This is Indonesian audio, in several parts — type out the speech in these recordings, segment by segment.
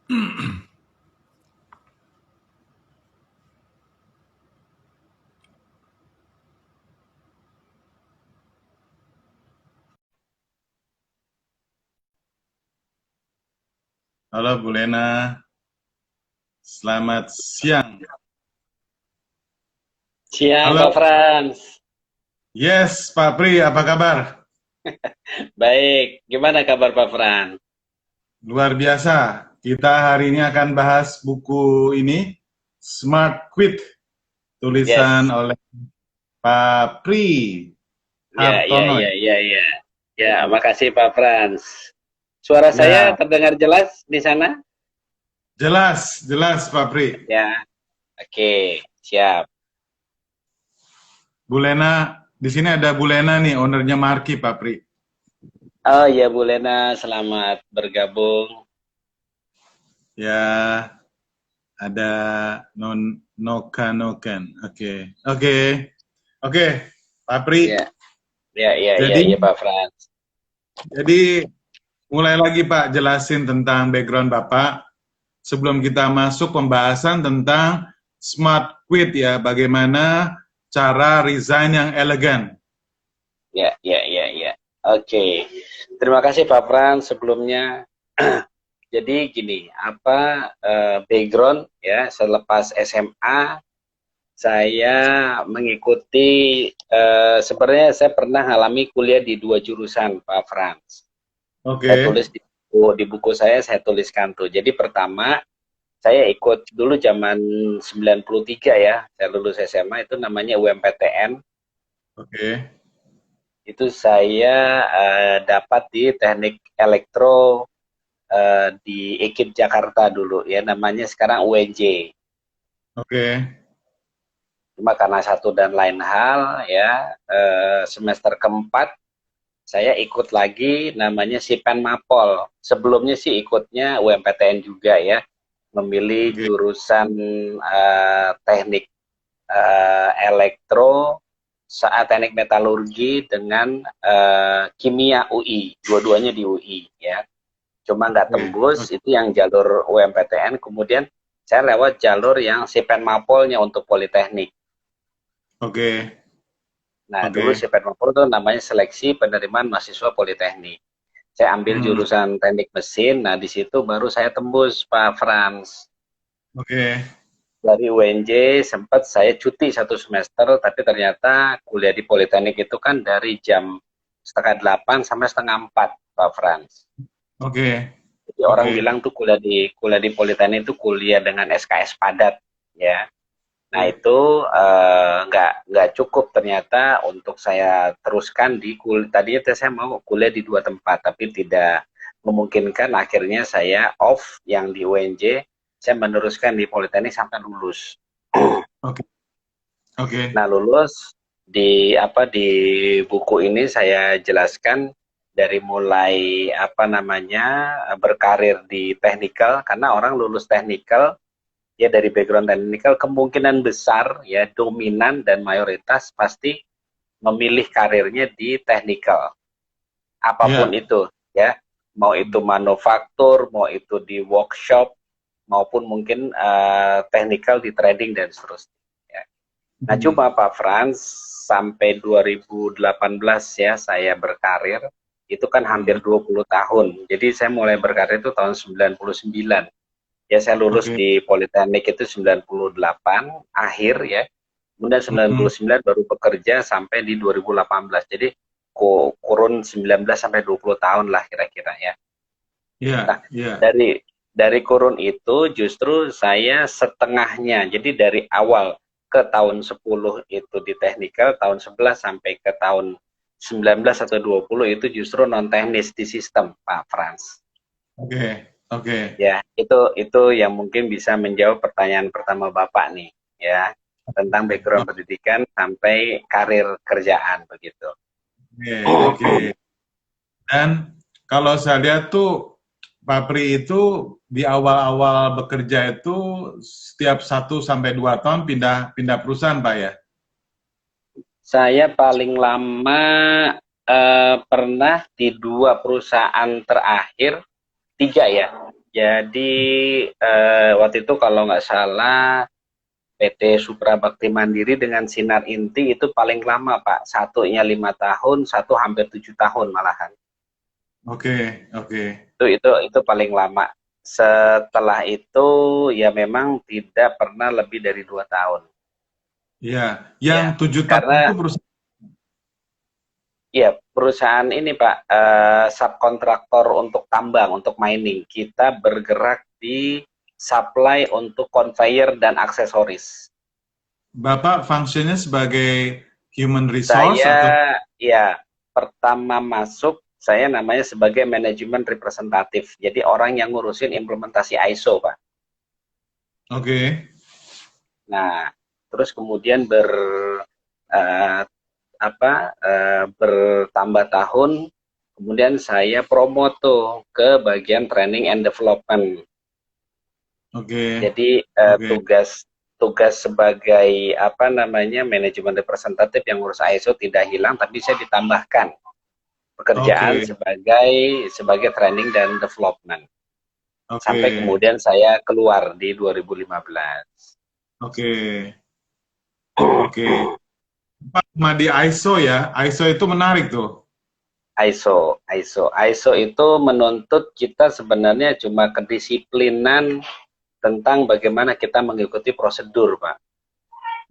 Halo Bu Lena, selamat siang. Siang, Pak Halo, Frans. yes Pak Pri, apa kabar? Baik, gimana kabar Pak Frans? Luar biasa. Kita hari ini akan bahas buku ini, Smart Quit, tulisan Yes. oleh Pak Pri Ya, ya, Hartono. ya, ya, ya. Ya, makasih Pak Frans. Suara saya Ya, terdengar jelas di sana? jelas, jelas Pak Pri. Ya, oke, siap. Bu Lena, di sini ada Bu Lena nih, ownernya Marki Pak Pri. Oh ya, Bu Lena, selamat bergabung. Ya, ada Noka Noken. Oke, oke, oke, Pak Pri. Ya, ya, ya, ya, Jadi ya Pak Frans. Jadi mulai lagi Pak jelasin tentang background Bapak sebelum kita masuk pembahasan tentang smart quit ya, bagaimana cara resign yang elegan. Ya, ya, ya, ya. Oke. Terima kasih Pak Frans sebelumnya. Jadi gini, background ya selepas SMA saya mengikuti, sebenarnya saya pernah mengalami kuliah di dua jurusan, Pak Frans. Saya Oke, tulis di buku saya tuliskan tuh. Jadi pertama, saya ikut dulu zaman 93 ya, saya lulus SMA itu namanya UMPTN. oke, Itu saya dapat di teknik elektro di EKIP Jakarta dulu ya, namanya sekarang UNJ. oke, Cuma karena satu dan lain hal ya, semester keempat saya ikut lagi namanya Sipen Mapol. Sebelumnya sih ikutnya UMPTN juga ya, memilih oke, jurusan teknik elektro saat teknik metalurgi dengan kimia UI, dua-duanya di UI ya. Cuma nggak oke, tembus itu yang jalur UMPTN, kemudian saya lewat jalur yang Sipen Mapolnya untuk Politeknik. oke, Nah, dulu oke, Sipenmapol itu namanya seleksi penerimaan mahasiswa Politeknik. Saya ambil hmm, jurusan teknik mesin, nah di situ baru saya tembus, Pak Frans. oke, Dari UNJ sempat saya cuti satu semester, tapi ternyata kuliah di Politeknik itu kan dari jam setengah delapan sampai setengah empat, Pak Frans. oke, Jadi oke, orang bilang tuh kuliah di Politeknik itu kuliah dengan SKS padat, ya. Nah oke, itu nggak cukup ternyata untuk saya teruskan tadinya saya mau kuliah di dua tempat tapi tidak memungkinkan, akhirnya saya off yang di UNJ, saya meneruskan di Politeknik sampai lulus. oke, oke, Nah lulus di buku ini saya jelaskan dari mulai berkarir di teknikal, karena orang lulus teknikal ya dari background teknikal kemungkinan besar ya dominan dan mayoritas pasti memilih karirnya di teknikal apapun ya, itu ya, mau itu manufaktur, mau itu di workshop, maupun mungkin teknikal di trading dan seterusnya ya. Nah hmm, cuma Pak Frans sampai 2018 ya saya berkarir itu kan hampir hmm, 20 tahun, jadi saya mulai berkarir itu tahun 99. Ya saya lulus oke, di Politeknik itu 98 akhir ya. Kemudian hmm, 99 baru bekerja sampai di 2018. Jadi kurun 19 sampai 20 tahun lah kira-kira ya. Nah, ya, ya, dari kurun itu justru saya setengahnya. Jadi dari awal ke tahun 10 itu di teknikal, tahun 11 sampai ke tahun 19 atau 20 itu justru non teknis di sistem, Pak Frans. oke, oke, Ya, itu yang mungkin bisa menjawab pertanyaan pertama Bapak nih, ya, tentang background pendidikan sampai karir kerjaan begitu. oke, oke. Dan kalau saya lihat tuh Pak Pri itu di awal-awal bekerja itu setiap 1 sampai 2 tahun pindah pindah perusahaan Pak ya. Saya paling lama pernah di dua perusahaan terakhir, tiga ya. Jadi waktu itu kalau nggak salah PT Supra Bakti Mandiri dengan Sinar Inti itu paling lama Pak. Satunya 5 tahun, satu hampir 7 tahun malahan. Oke, oke. Itu paling lama. Setelah itu ya memang tidak pernah lebih dari 2 tahun. Ya, yang Ya, 7 tahun itu karena perusahaan. ya perusahaan ini Pak subkontraktor untuk tambang, untuk mining. Kita bergerak di supply untuk conveyor dan aksesoris. Bapak fungsinya sebagai human resource Saya atau ya pertama masuk saya namanya sebagai manajemen representatif. Jadi orang yang ngurusin implementasi ISO, Pak. oke, Nah, terus kemudian eh, bertambah tahun, kemudian saya promoto ke bagian training and development. oke, Jadi oke, tugas sebagai manajemen representatif yang ngurus ISO tidak hilang, tapi saya ditambahkan pekerjaan oke, sebagai training dan development. oke, Sampai kemudian saya keluar di 2015. oke, oke. Pak, cuma di ISO ya, ISO itu menarik tuh. ISO itu menuntut kita sebenarnya cuma kedisiplinan tentang bagaimana kita mengikuti prosedur, Pak.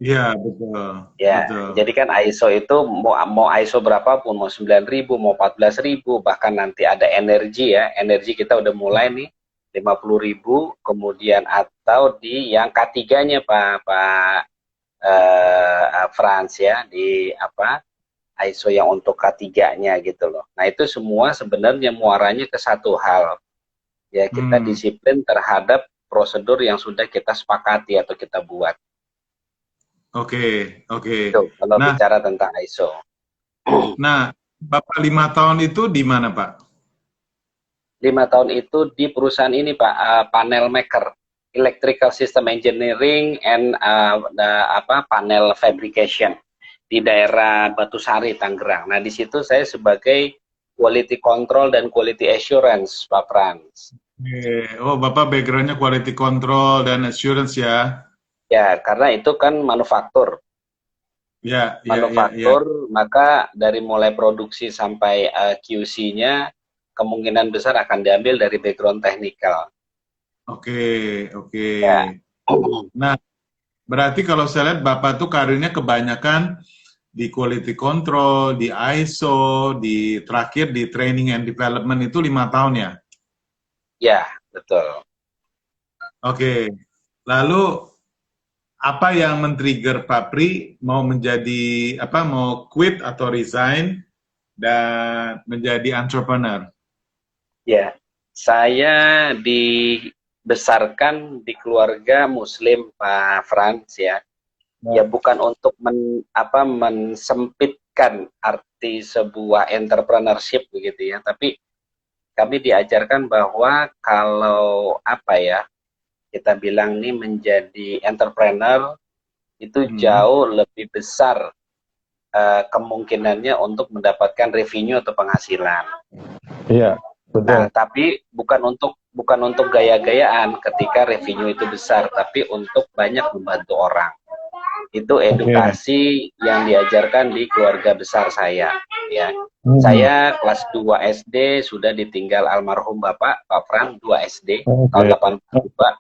Iya, betul, Ya, betul. jadi kan ISO itu mau ISO berapapun, mau 9.000, mau 14.000, bahkan nanti ada energi ya, energi kita udah mulai nih 50.000, kemudian atau di yang K3-nya Pak Frans ya, di ISO yang untuk K3-nya gitu loh. Nah, itu semua sebenarnya muaranya ke satu hal. Ya, kita Hmm, disiplin terhadap prosedur yang sudah kita sepakati atau kita buat. oke, oke. Itu kalau Nah, bicara tentang ISO. nah, Bapak 5 tahun itu di mana, Pak? 5 tahun itu di perusahaan ini Pak, panel maker, electrical system engineering and panel fabrication di daerah Batu Sari, Tangerang. Nah, di situ saya sebagai quality control dan quality assurance, Pak Frans. Oke. Oh, Bapak backgroundnya quality control dan assurance ya? Ya, karena itu kan manufaktur. Ya, ya, ya, ya. Manufaktur, maka dari mulai produksi sampai QC-nya, kemungkinan besar akan diambil dari background teknikal. Oke, oke. Ya. Nah, berarti kalau saya lihat Bapak tuh karirnya kebanyakan di quality control, di ISO, di terakhir di training and development itu 5 tahun ya? Ya, betul. Oke. Lalu apa yang men-trigger Pak Pri mau menjadi mau quit atau resign dan menjadi entrepreneur? Ya, saya dibesarkan di keluarga Muslim, Pak Frans ya. Ya bukan untuk mensempitkan arti sebuah entrepreneurship begitu ya, tapi kami diajarkan bahwa kalau kita bilang nih menjadi entrepreneur itu Hmm. jauh lebih besar kemungkinannya untuk mendapatkan revenue atau penghasilan. Iya, Nah, betul. tapi bukan untuk gaya-gayaan ketika revenue itu besar, tapi untuk banyak membantu orang. Itu Oke. edukasi yang diajarkan di keluarga besar saya. Ya, Hmm. saya kelas 2 SD sudah ditinggal almarhum Bapak, Pak Fran, 2 SD tahun Oke. 82,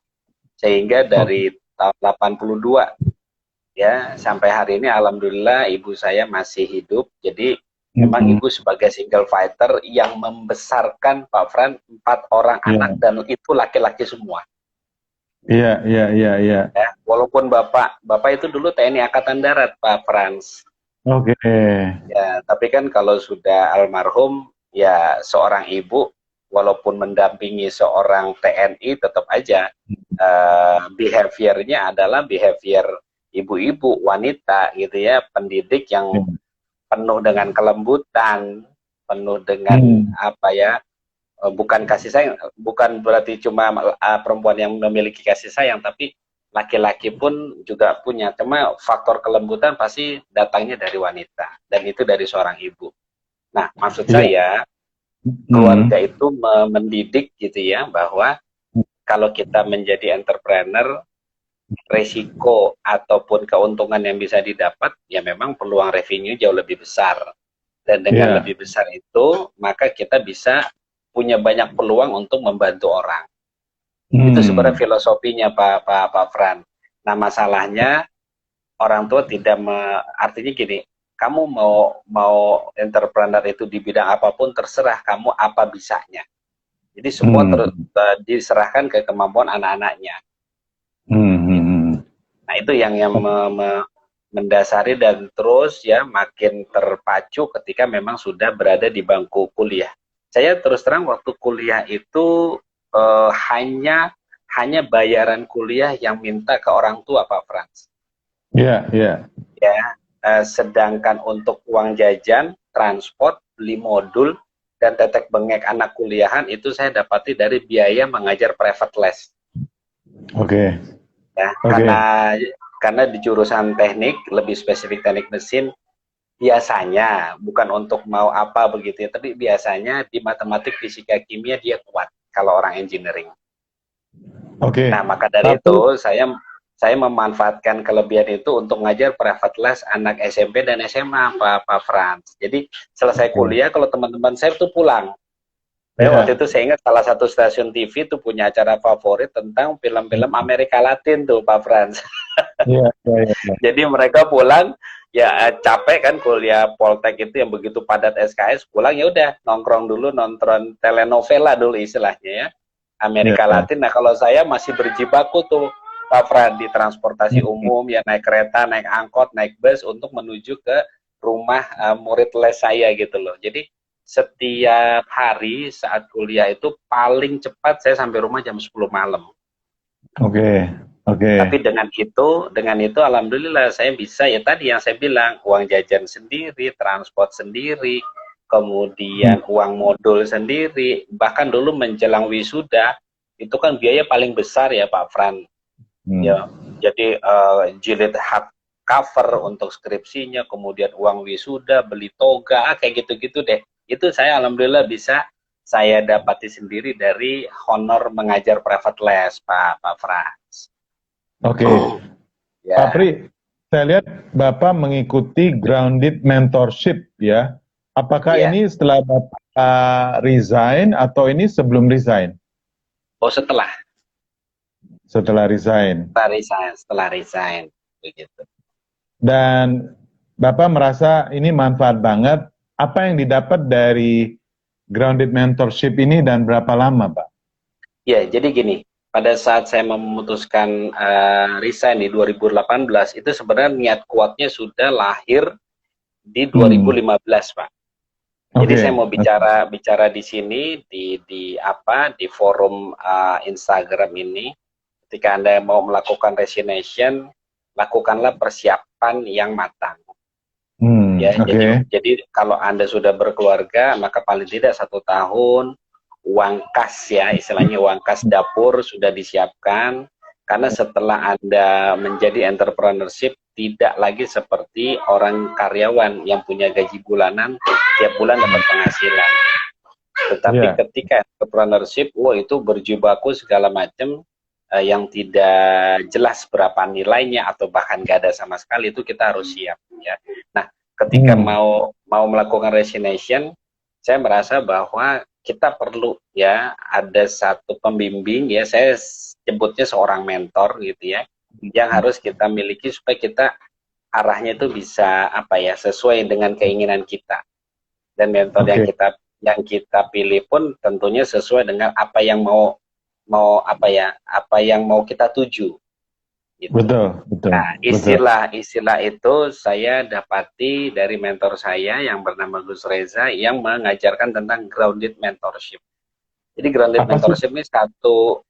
sehingga Oke. dari tahun 82 ya sampai hari ini alhamdulillah ibu saya masih hidup. Jadi memang Hmm. ibu sebagai single fighter yang membesarkan Pak Fran 4 orang anak Iya, dan itu laki-laki semua. iya, iya, iya, iya. Ya, walaupun bapak itu dulu TNI Angkatan Darat Pak Frans. Oke. Ya, tapi kan kalau sudah almarhum ya seorang ibu walaupun mendampingi seorang TNI tetap aja behaviornya adalah behavior ibu-ibu wanita gitu ya, pendidik yang Iya. penuh dengan kelembutan, penuh dengan Hmm. bukan kasih sayang, bukan berarti cuma perempuan yang memiliki kasih sayang, tapi laki-laki pun juga punya. Cuma faktor kelembutan pasti datangnya dari wanita, dan itu dari seorang ibu. Nah, maksud Iya. saya, Hmm. keluarga itu mendidik gitu ya, bahwa kalau kita menjadi entrepreneur, resiko ataupun keuntungan yang bisa didapat, ya memang peluang revenue jauh lebih besar. Dan dengan Iya. lebih besar itu, maka kita bisa punya banyak peluang untuk membantu orang. Itu sebenarnya filosofinya Pak Fran. Nah, masalahnya orang tua tidak artinya gini, kamu mau entrepreneur itu di bidang apapun, terserah kamu apa bisanya. Jadi semua diserahkan ke kemampuan anak-anaknya. Nah, itu yang mendasari, dan terus ya makin terpacu ketika memang sudah berada di bangku kuliah. Saya terus terang waktu kuliah itu hanya bayaran kuliah yang minta ke orang tua, Pak Frans. Iya, iya. Ya, sedangkan untuk uang jajan, transport, beli modul, dan tetek bengek anak kuliahan itu saya dapati dari biaya mengajar private les. Oke. Ya, karena di jurusan teknik, lebih spesifik teknik mesin, biasanya bukan untuk mau apa begitu ya, tapi biasanya di matematik, fisika, kimia dia kuat kalau orang engineering. Oke. Nah, maka dari itu saya memanfaatkan kelebihan itu untuk ngajar private les anak SMP dan SMA, Pak Frans. Jadi selesai kuliah, kalau teman-teman saya tuh pulang. Waktu itu saya ingat salah satu stasiun TV itu punya acara favorit tentang film-film Amerika Latin tuh, Pak Frans. Iya. Jadi mereka pulang, ya capek kan kuliah Poltek itu yang begitu padat SKS, pulang ya udah nongkrong dulu, nonton telenovela dulu istilahnya ya. Amerika Latin. Nah, kalau saya masih berjibaku tuh, Pak Fran, di transportasi umum, ya naik kereta, naik angkot, naik bus untuk menuju ke rumah murid les saya gitu loh. Jadi setiap hari saat kuliah itu paling cepat saya sampai rumah jam 10 malam. Oke. Tapi dengan itu alhamdulillah saya bisa, ya tadi yang saya bilang, uang jajan sendiri, transport sendiri, kemudian uang modul sendiri, bahkan dulu menjelang wisuda itu kan biaya paling besar ya Pak Fran. Ya, jadi jilid hard cover untuk skripsinya, kemudian uang wisuda, beli toga, kayak gitu-gitu deh. Itu saya alhamdulillah bisa saya dapati sendiri dari honor mengajar private les, Pak Frans. Oke. Pak Pri, saya lihat Bapak mengikuti Grounded Mentorship ya. Apakah ini setelah Bapak resign atau ini sebelum resign? Oh, setelah. Setelah resign. Setelah resign, begitu. Dan Bapak merasa ini manfaat banget. Apa yang didapat dari Grounded Mentorship ini dan berapa lama, Pak? Ya, jadi gini. Pada saat saya memutuskan resign di 2018, itu sebenarnya niat kuatnya sudah lahir di 2015, Pak. Jadi saya mau bicara di sini di forum Instagram ini. Ketika Anda mau melakukan resignation, lakukanlah persiapan yang matang. Jadi kalau Anda sudah berkeluarga, maka paling tidak 1 tahun uang kas ya, istilahnya uang kas dapur sudah disiapkan. Karena setelah Anda menjadi entrepreneurship, tidak lagi seperti orang karyawan yang punya gaji bulanan, tiap bulan dapat penghasilan. Tetapi ketika entrepreneurship, itu berjibaku segala macam yang tidak jelas berapa nilainya atau bahkan nggak ada sama sekali, itu kita harus siap ya. Nah, ketika mau melakukan resignation, saya merasa bahwa kita perlu ya ada satu pembimbing ya, saya sebutnya seorang mentor gitu ya, yang harus kita miliki supaya kita arahnya itu bisa sesuai dengan keinginan kita. Dan mentor yang kita pilih pun tentunya sesuai dengan apa yang mau kita tuju. Gitu. Betul. Nah, istilah itu saya dapati dari mentor saya yang bernama Gus Reza, yang mengajarkan tentang grounded mentorship. Jadi grounded mentorship ini satu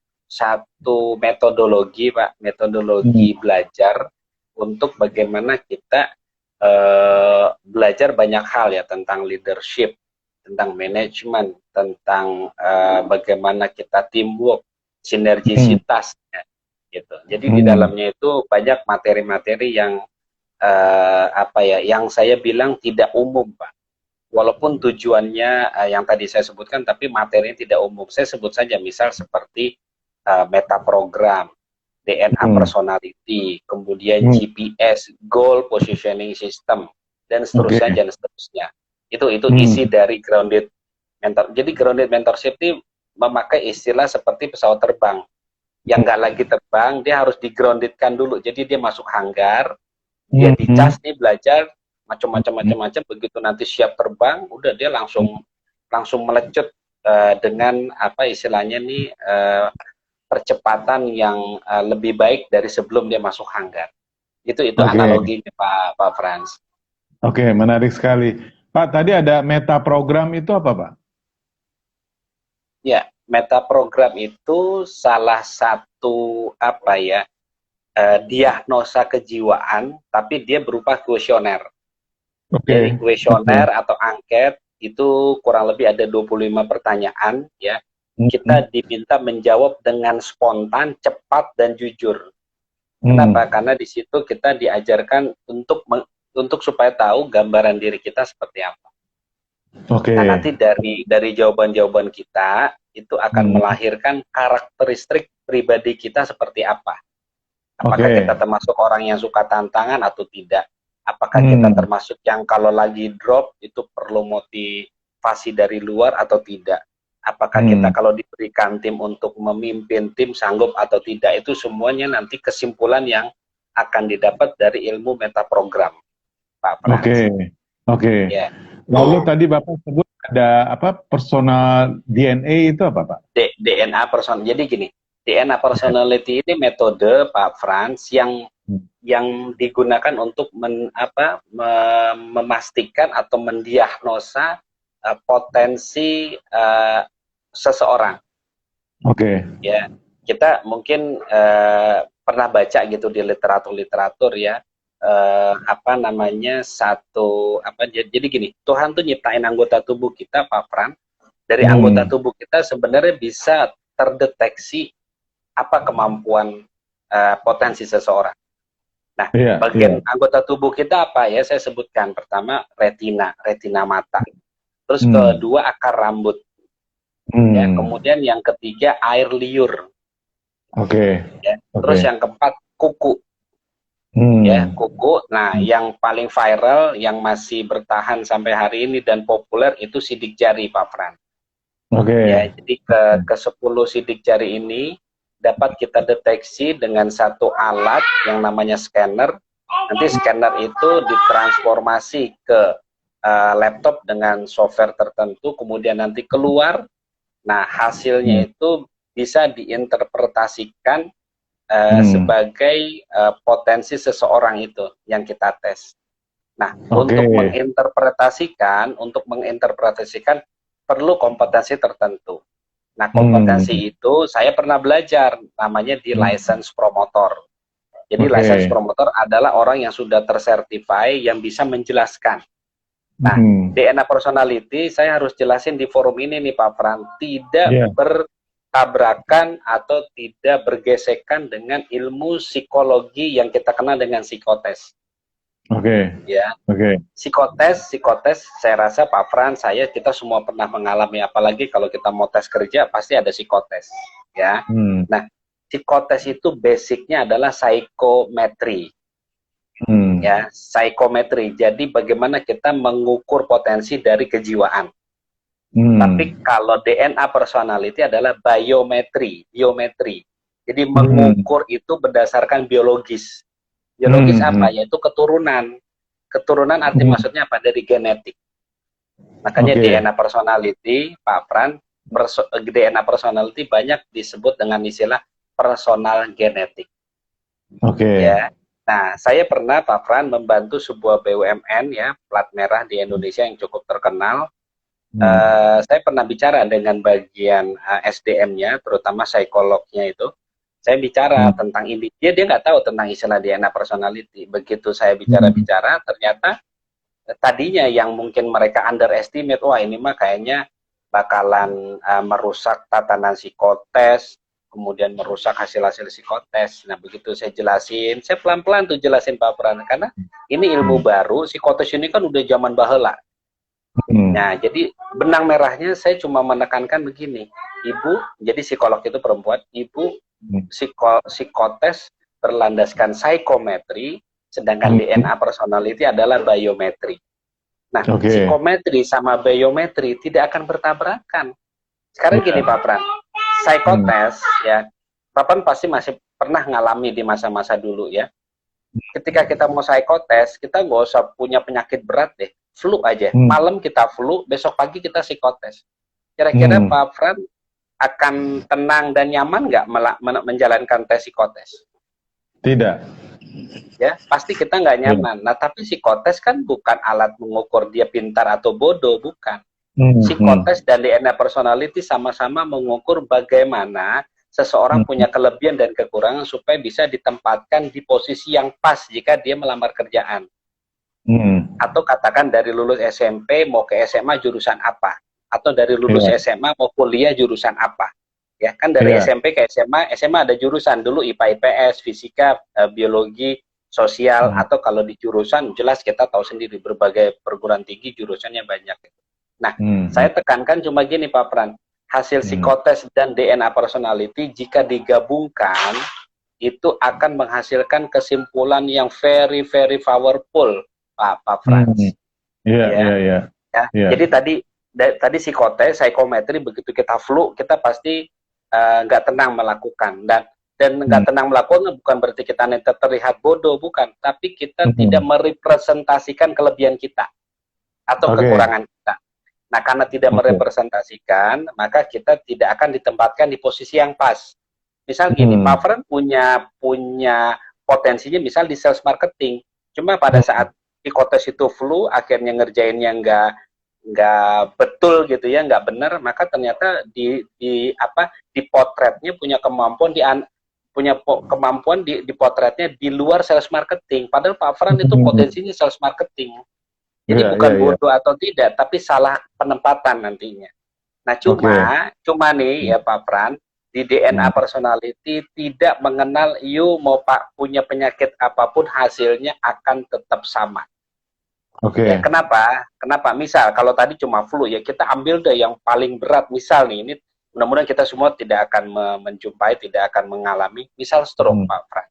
metodologi, Pak, metodologi belajar untuk bagaimana kita belajar banyak hal ya, tentang leadership, tentang manajemen, tentang bagaimana kita teamwork, sinergisitas. Gitu. Jadi di dalamnya itu banyak materi-materi yang yang saya bilang tidak umum, Pak. Walaupun tujuannya yang tadi saya sebutkan, tapi materinya tidak umum. Saya sebut saja misal seperti metaprogram, DNA personality, kemudian GPS, goal positioning system, dan seterusnya dan seterusnya. Itu isi dari grounded mentor. Jadi grounded mentorship ini memakai istilah seperti pesawat terbang. Yang nggak lagi terbang, dia harus di-groundedkan dulu. Jadi dia masuk hanggar, dia dicas nih belajar macam-macam, begitu nanti siap terbang, udah dia langsung melecut dengan apa istilahnya nih percepatan yang lebih baik dari sebelum dia masuk hanggar. Itu analoginya Pak Frans. Oke, menarik sekali. Pak, tadi ada metaprogram itu apa, Pak? Ya, metaprogram itu salah satu diagnosa kejiwaan, tapi dia berupa kuesioner. Jadi kuesioner atau angket itu kurang lebih ada 25 pertanyaan, ya. Kita diminta menjawab dengan spontan, cepat, dan jujur. Kenapa? Karena di situ kita diajarkan untuk supaya tahu gambaran diri kita seperti apa. Nah, nanti dari jawaban-jawaban kita itu akan melahirkan karakteristik pribadi kita seperti apa. Apakah kita termasuk orang yang suka tantangan atau tidak? Apakah kita termasuk yang kalau lagi drop itu perlu motivasi dari luar atau tidak? Apakah kita kalau diberikan tim untuk memimpin tim sanggup atau tidak? Itu semuanya nanti kesimpulan yang akan didapat dari ilmu metaprogram, Pak Frans. Oke. Ya. Lalu tadi Bapak sebut ada apa, personal DNA itu apa, Pak? DNA personal. Jadi gini, DNA personality ini metode Pak Frans yang digunakan untuk memastikan atau mendiagnosa potensi seseorang. Ya, kita mungkin pernah baca gitu di literatur ya. Jadi gini, Tuhan tuh nyiptain anggota tubuh kita, Pak Fran. Dari anggota tubuh kita sebenarnya bisa terdeteksi apa kemampuan potensi seseorang. Nah, bagian anggota tubuh kita apa ya? Saya sebutkan pertama retina mata. Terus kedua akar rambut. Ya, kemudian yang ketiga air liur. Ya, terus yang keempat kuku. Ya, kuku. Nah, yang paling viral, yang masih bertahan sampai hari ini dan populer itu sidik jari, Pak Fran. Ya, jadi ke 10 sidik jari ini dapat kita deteksi dengan satu alat yang namanya scanner. Nanti scanner itu ditransformasi ke laptop dengan software tertentu, kemudian nanti keluar. Nah, hasilnya itu bisa diinterpretasikan sebagai potensi seseorang itu yang kita tes. Nah, untuk menginterpretasikan perlu kompetensi tertentu. Nah, kompetensi itu saya pernah belajar, namanya di license promotor. Jadi license promotor adalah orang yang sudah tersertify yang bisa menjelaskan. Nah, DNA personality saya harus jelasin di forum ini nih Pak Fran, tidak bertabrakan atau tidak bergesekan dengan ilmu psikologi yang kita kenal dengan psikotes. Ya. Psikotes saya rasa Pak Fran, kita semua pernah mengalami, apalagi kalau kita mau tes kerja pasti ada psikotes, ya. Nah, psikotes itu basicnya adalah psikometri. Ya, psikometri. Jadi bagaimana kita mengukur potensi dari kejiwaan. Tapi kalau DNA personality adalah biometri. Jadi mengukur itu berdasarkan biologis. Biologis apa? Yaitu keturunan. Keturunan arti maksudnya apa? Dari genetik. Makanya DNA personality, Pak Fran, DNA personality banyak disebut dengan istilah personal genetik. Ya. Nah, saya pernah Pak Fran membantu sebuah BUMN ya, plat merah di Indonesia yang cukup terkenal. Saya pernah bicara dengan bagian SDM-nya, terutama psikolognya itu. Saya bicara tentang ini, dia nggak tahu tentang istilah DNA personality. Begitu saya bicara-bicara, ternyata tadinya yang mungkin mereka underestimate, wah ini mah kayaknya bakalan merusak tatanan psikotes, kemudian merusak hasil-hasil psikotes. Nah, begitu saya jelasin, saya pelan-pelan tuh jelasin Pak Pran, karena ini ilmu baru, psikotes ini kan udah zaman baheula. Nah, jadi benang merahnya saya cuma menekankan begini, ibu, jadi psikolog itu perempuan, ibu psikotes berlandaskan psikometri, sedangkan DNA personality adalah biometri. Nah, psikometri sama biometri tidak akan bertabrakan. Sekarang gini Pak Pran, psikotes ya, Pak Pran pasti masih pernah ngalami di masa-masa dulu ya. Ketika kita mau psikotes, kita nggak usah punya penyakit berat deh, flu aja. Malam kita flu, besok pagi kita psikotes. Kira-kira Pak Fran akan tenang dan nyaman nggak menjalankan tes psikotes? Tidak. Ya, pasti kita nggak nyaman. Nah, tapi psikotes kan bukan alat mengukur dia pintar atau bodoh, bukan. Psikotes dan DNA personality sama-sama mengukur bagaimana seseorang punya kelebihan dan kekurangan supaya bisa ditempatkan di posisi yang pas jika dia melamar kerjaan. Atau katakan dari lulus SMP mau ke SMA jurusan apa? Atau dari lulus SMA mau kuliah jurusan apa? Ya kan dari SMP ke SMA, SMA ada jurusan dulu IPA IPS, fisika, biologi, sosial, atau kalau di jurusan jelas kita tahu sendiri berbagai perguruan tinggi jurusannya banyak. Nah, saya tekankan cuma gini Pak Pran, hasil psikotes dan DNA personality jika digabungkan itu akan menghasilkan kesimpulan yang very very powerful Pak Frans. Jadi tadi psikotes, psikometri begitu kita flu kita pasti nggak tenang melakukan dan nggak tenang melakukan bukan berarti kita terlihat bodoh, bukan, tapi kita tidak merepresentasikan kelebihan kita atau kekurangan kita. Nah, karena tidak merepresentasikan, maka kita tidak akan ditempatkan di posisi yang pas. Misal gini, Pak Fran punya potensinya misal di sales marketing, cuma pada saat psikotes itu flu, akhirnya ngerjainnya nggak betul gitu ya, nggak benar, maka ternyata di potretnya punya kemampuan di potretnya di luar sales marketing. Padahal Pak Fran itu potensinya sales marketing. Jadi bukan bodoh atau tidak, tapi salah penempatan nantinya. Nah, cuma nih ya Pak Fran, di DNA personality tidak mengenal you mau punya penyakit apapun hasilnya akan tetap sama. Ya, kenapa? Misal kalau tadi cuma flu ya kita ambil deh yang paling berat, misal nih, ini mudah-mudahan kita semua tidak akan menjumpai, tidak akan mengalami, misal stroke Pak Fran.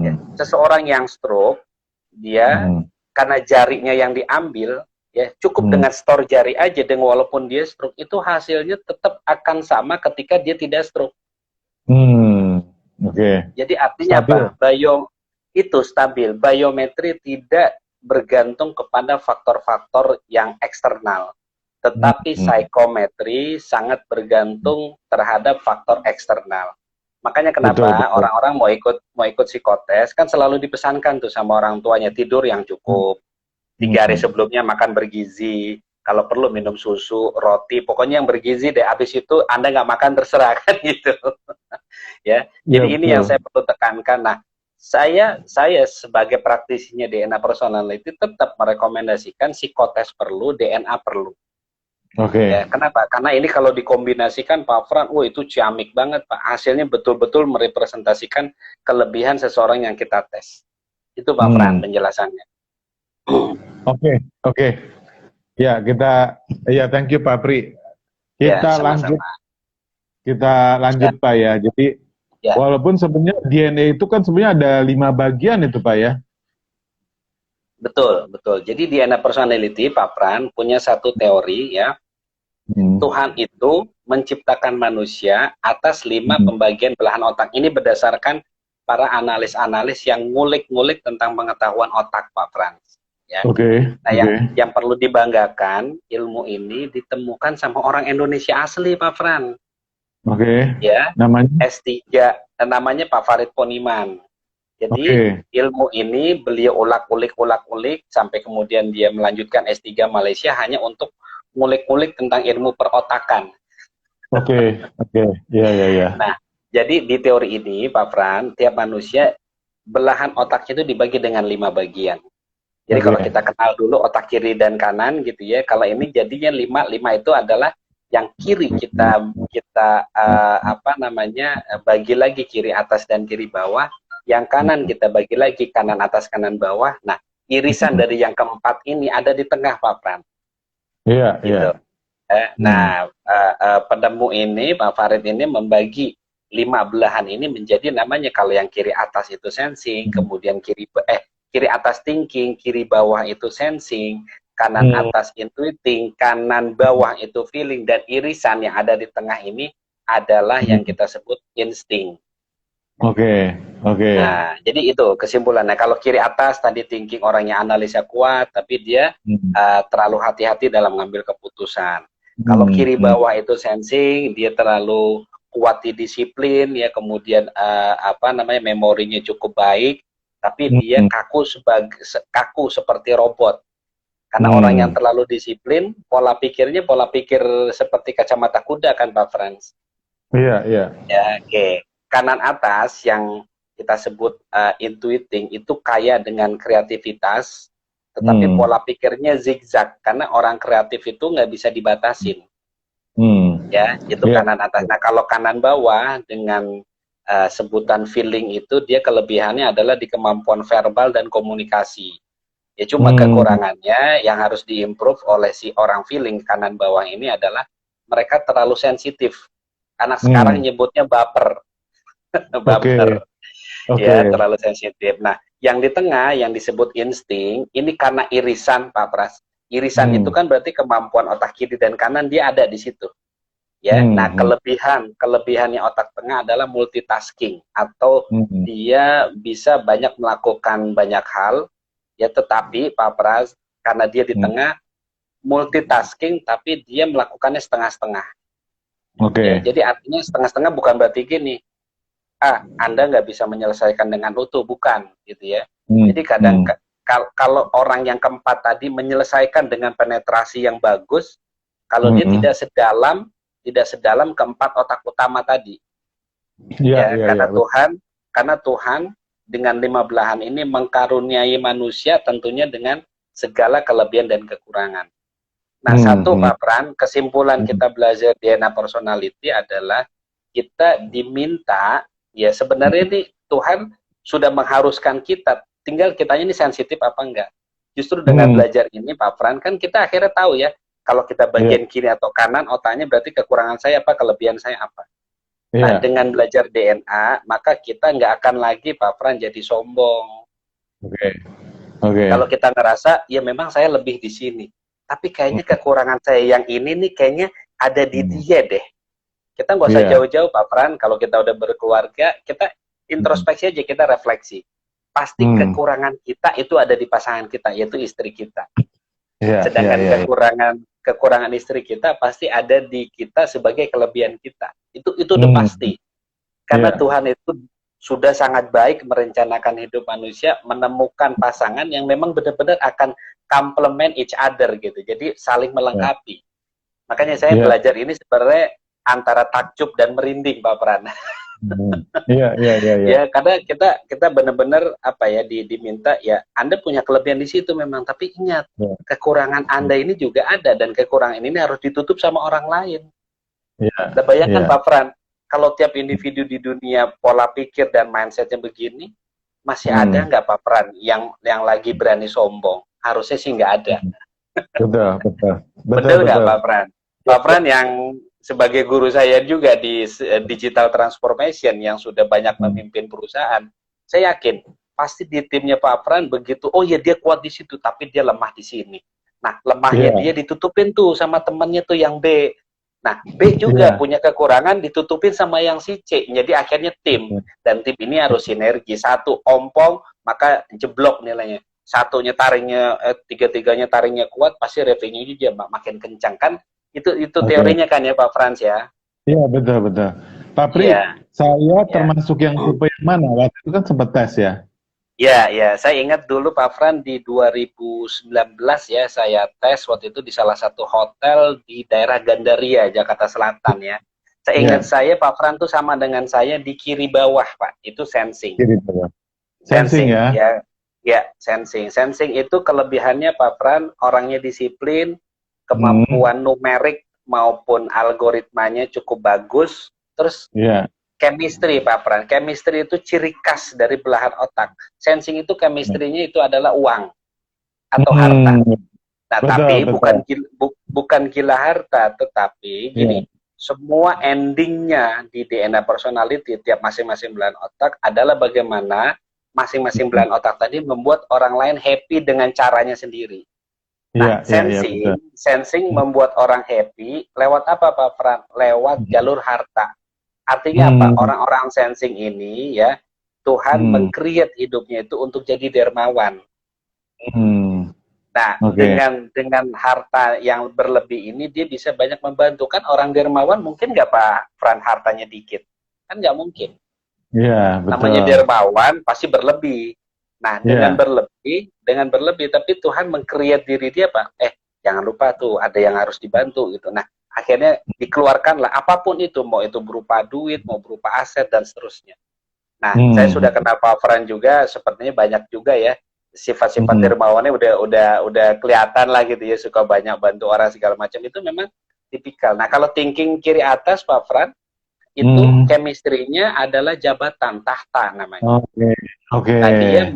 Ya, seseorang yang stroke dia karena jarinya yang diambil ya cukup dengan store jari aja, dengan walaupun dia stroke itu hasilnya tetap akan sama ketika dia tidak stroke. Jadi artinya apa? Itu stabil. Biometri tidak bergantung kepada faktor-faktor yang eksternal, tetapi psikometri sangat bergantung terhadap faktor eksternal. Makanya kenapa orang-orang mau ikut psikotes kan selalu dipesankan tuh sama orang tuanya, tidur yang cukup, 3 hari sebelumnya makan bergizi, kalau perlu minum susu, roti, pokoknya yang bergizi deh. Habis itu Anda nggak makan terserah kan gitu. Ya, jadi ini yang saya perlu tekankan. Nah, saya sebagai praktisinya DNA personality tetap merekomendasikan psikotes perlu, DNA perlu. Ya, kenapa? Karena ini kalau dikombinasikan Pak Fran, itu ciamik banget Pak. Hasilnya betul-betul merepresentasikan kelebihan seseorang yang kita tes. Itu Pak Fran penjelasannya. Oke. Ya, thank you Pak Pri. Kita lanjut Pak ya. Jadi walaupun sebenarnya DNA itu kan sebenarnya ada 5 bagian itu Pak ya. Betul. Jadi DNA personality Pak Pran punya satu teori ya. Tuhan itu menciptakan manusia atas 5 pembagian belahan otak. Ini berdasarkan para analis-analis yang ngulik-ngulik tentang pengetahuan otak Pak Frans. Ya. Nah, yang perlu dibanggakan, ilmu ini ditemukan sama orang Indonesia asli Pak Fran. Ya, namanya S3, namanya Pak Farid Poniman. Jadi ilmu ini beliau ulak-ulik sampai kemudian dia melanjutkan S3 Malaysia hanya untuk ngulik-ngulik tentang ilmu perotakan. Iya. Nah, jadi di teori ini Pak Fran, tiap manusia belahan otaknya itu dibagi dengan 5 bagian. Jadi kalau kita kenal dulu otak kiri dan kanan gitu ya, kalau ini jadinya 5 itu adalah yang kiri kita bagi lagi kiri atas dan kiri bawah, yang kanan kita bagi lagi kanan atas kanan bawah. Nah, irisan dari yang keempat ini ada di tengah Pak Pran. Iya, gitu. iya. Nah, penemu ini, Pak Farid ini membagi 5 belahan ini menjadi namanya, kalau yang kiri atas itu sensing, kemudian kiri atas thinking, kiri bawah itu sensing, kanan atas intuiting, kanan bawah itu feeling, dan irisan yang ada di tengah ini adalah yang kita sebut insting. Oke, oke. Nah, jadi itu kesimpulannya. Kalau kiri atas tadi thinking, orangnya analisa kuat, tapi dia terlalu hati-hati dalam mengambil keputusan. Kalau kiri bawah itu sensing, dia terlalu kuat di disiplin, ya, kemudian memorinya cukup baik, tapi dia kaku seperti robot. Karena orang yang terlalu disiplin, pola pikirnya pola pikir seperti kacamata kuda kan, Pak Frans? Iya, iya. Ya, oke. Kanan atas yang kita sebut intuiting itu kaya dengan kreativitas, tetapi pola pikirnya zigzag karena orang kreatif itu nggak bisa dibatasin. Ya, itu kanan atas. Nah, kalau kanan bawah dengan sebutan feeling itu, dia kelebihannya adalah di kemampuan verbal dan komunikasi. Ya, cuma kekurangannya yang harus diimprove oleh si orang feeling kanan bawah ini adalah mereka terlalu sensitif. Anak sekarang nyebutnya baper. Baper. Ya, terlalu sensitif. Nah, yang di tengah yang disebut insting ini karena irisan, Pak Pras. Irisan itu kan berarti kemampuan otak kiri dan kanan dia ada di situ. Ya, nah kelebihannya otak tengah adalah multitasking, atau dia bisa banyak melakukan banyak hal, ya, tetapi Pak Pras karena dia di tengah multitasking tapi dia melakukannya setengah-setengah. Ya, jadi artinya setengah-setengah bukan berarti gini, Anda nggak bisa menyelesaikan dengan utuh, bukan, gitu ya. Jadi kadang kalau orang yang keempat tadi menyelesaikan dengan penetrasi yang bagus, kalau dia tidak sedalam keempat otak utama tadi. Karena Tuhan dengan 5 belahan ini mengkaruniai manusia tentunya dengan segala kelebihan dan kekurangan. Nah, satu, Pak Pran, kesimpulan kita belajar DNA personality adalah kita diminta, ya, sebenarnya nih Tuhan sudah mengharuskan kita, tinggal kitanya ini sensitif apa enggak. Justru dengan belajar ini, Pak Pran, kan kita akhirnya tahu ya, kalau kita bagian kiri atau kanan otaknya, berarti kekurangan saya apa, kelebihan saya apa. Nah, dengan belajar DNA, maka kita nggak akan lagi, Pak Pran, jadi sombong. Kalau kita ngerasa, ya memang saya lebih di sini, tapi kayaknya kekurangan saya yang ini nih kayaknya ada di dia deh. Kita nggak usah jauh-jauh, Pak Pran. Kalau kita udah berkeluarga, kita introspeksi aja, kita refleksi. Pasti kekurangan kita itu ada di pasangan kita, yaitu istri kita. Sedangkan kekurangan istri kita pasti ada di kita sebagai kelebihan kita. Itu udah pasti. Karena Tuhan itu sudah sangat baik merencanakan hidup manusia, menemukan pasangan yang memang benar-benar akan complement each other gitu. Jadi saling melengkapi. Makanya saya belajar ini sebenarnya antara takjub dan merinding, Pak Pran. Ya, karena kita benar-benar diminta, ya, Anda punya kelebihan di situ memang, tapi ingat kekurangan Anda ini juga ada, dan kekurangan ini harus ditutup sama orang lain. Nah, bayangkan Pak Pran, kalau tiap individu di dunia pola pikir dan mindsetnya begini, masih ada nggak, Pak Pran, yang lagi berani sombong? Harusnya sih nggak ada. Betul nggak, Pak Pran? Pak Pran yang sebagai guru saya juga di digital transformation yang sudah banyak memimpin perusahaan, saya yakin pasti di timnya Pak Pran begitu, oh ya dia kuat di situ, tapi dia lemah di sini. Nah, lemahnya dia ditutupin tuh sama temannya tuh yang B. Nah, B juga punya kekurangan, ditutupin sama yang si C. Jadi akhirnya tim, dan tim ini harus sinergi. Satu ompong, maka jeblok nilainya. Satunya taringnya, tiga-tiganya taringnya kuat, pasti revenue-nya dia makin kencang kan. Itu teorinya kan ya Pak Frans ya? Iya, betul. Pak Pri, saya termasuk yang tipe yang mana? Waktu itu kan sempat tes ya? Iya, saya ingat dulu Pak Frans di 2019 ya, saya tes waktu itu di salah satu hotel di daerah Gandaria, Jakarta Selatan ya. Saya ingat saya Pak Frans tuh sama dengan saya di kiri bawah Pak, itu sensing. Kiri bawah. Sensing ya? Ya, sensing. Sensing itu kelebihannya Pak Frans, orangnya disiplin, kemampuan numerik maupun algoritmanya cukup bagus, terus chemistry, Pak Pran. Chemistry itu ciri khas dari belahan otak. Sensing itu chemistry-nya itu adalah uang atau harta. Nah, tapi bukan gila harta, tetapi gini, semua endingnya di DNA personality tiap masing-masing belahan otak adalah bagaimana masing-masing belahan otak tadi membuat orang lain happy dengan caranya sendiri. Nah, sensing membuat orang happy lewat apa Pak Fran? Lewat jalur harta. Artinya apa? Orang-orang sensing ini ya, Tuhan meng-create hidupnya itu untuk jadi dermawan. Nah, dengan harta yang berlebih ini dia bisa banyak membantu. Kan orang dermawan mungkin nggak Pak Fran hartanya dikit? Kan nggak mungkin. Iya, betul. Namanya dermawan pasti berlebih. Nah, dengan berlebih, tapi Tuhan meng-create diri dia, Pak. Jangan lupa tuh, ada yang harus dibantu gitu. Nah, akhirnya dikeluarkanlah apapun itu, mau itu berupa duit, mau berupa aset dan seterusnya. Nah, saya sudah kenal Pak Fran juga, sepertinya banyak juga ya sifat-sifat dermawannya udah kelihatan lah gitu ya, suka banyak bantu orang segala macam, itu memang tipikal. Nah, kalau thinking kiri atas Pak Fran, itu chemistry-nya adalah jabatan, tahta namanya. Nah, dia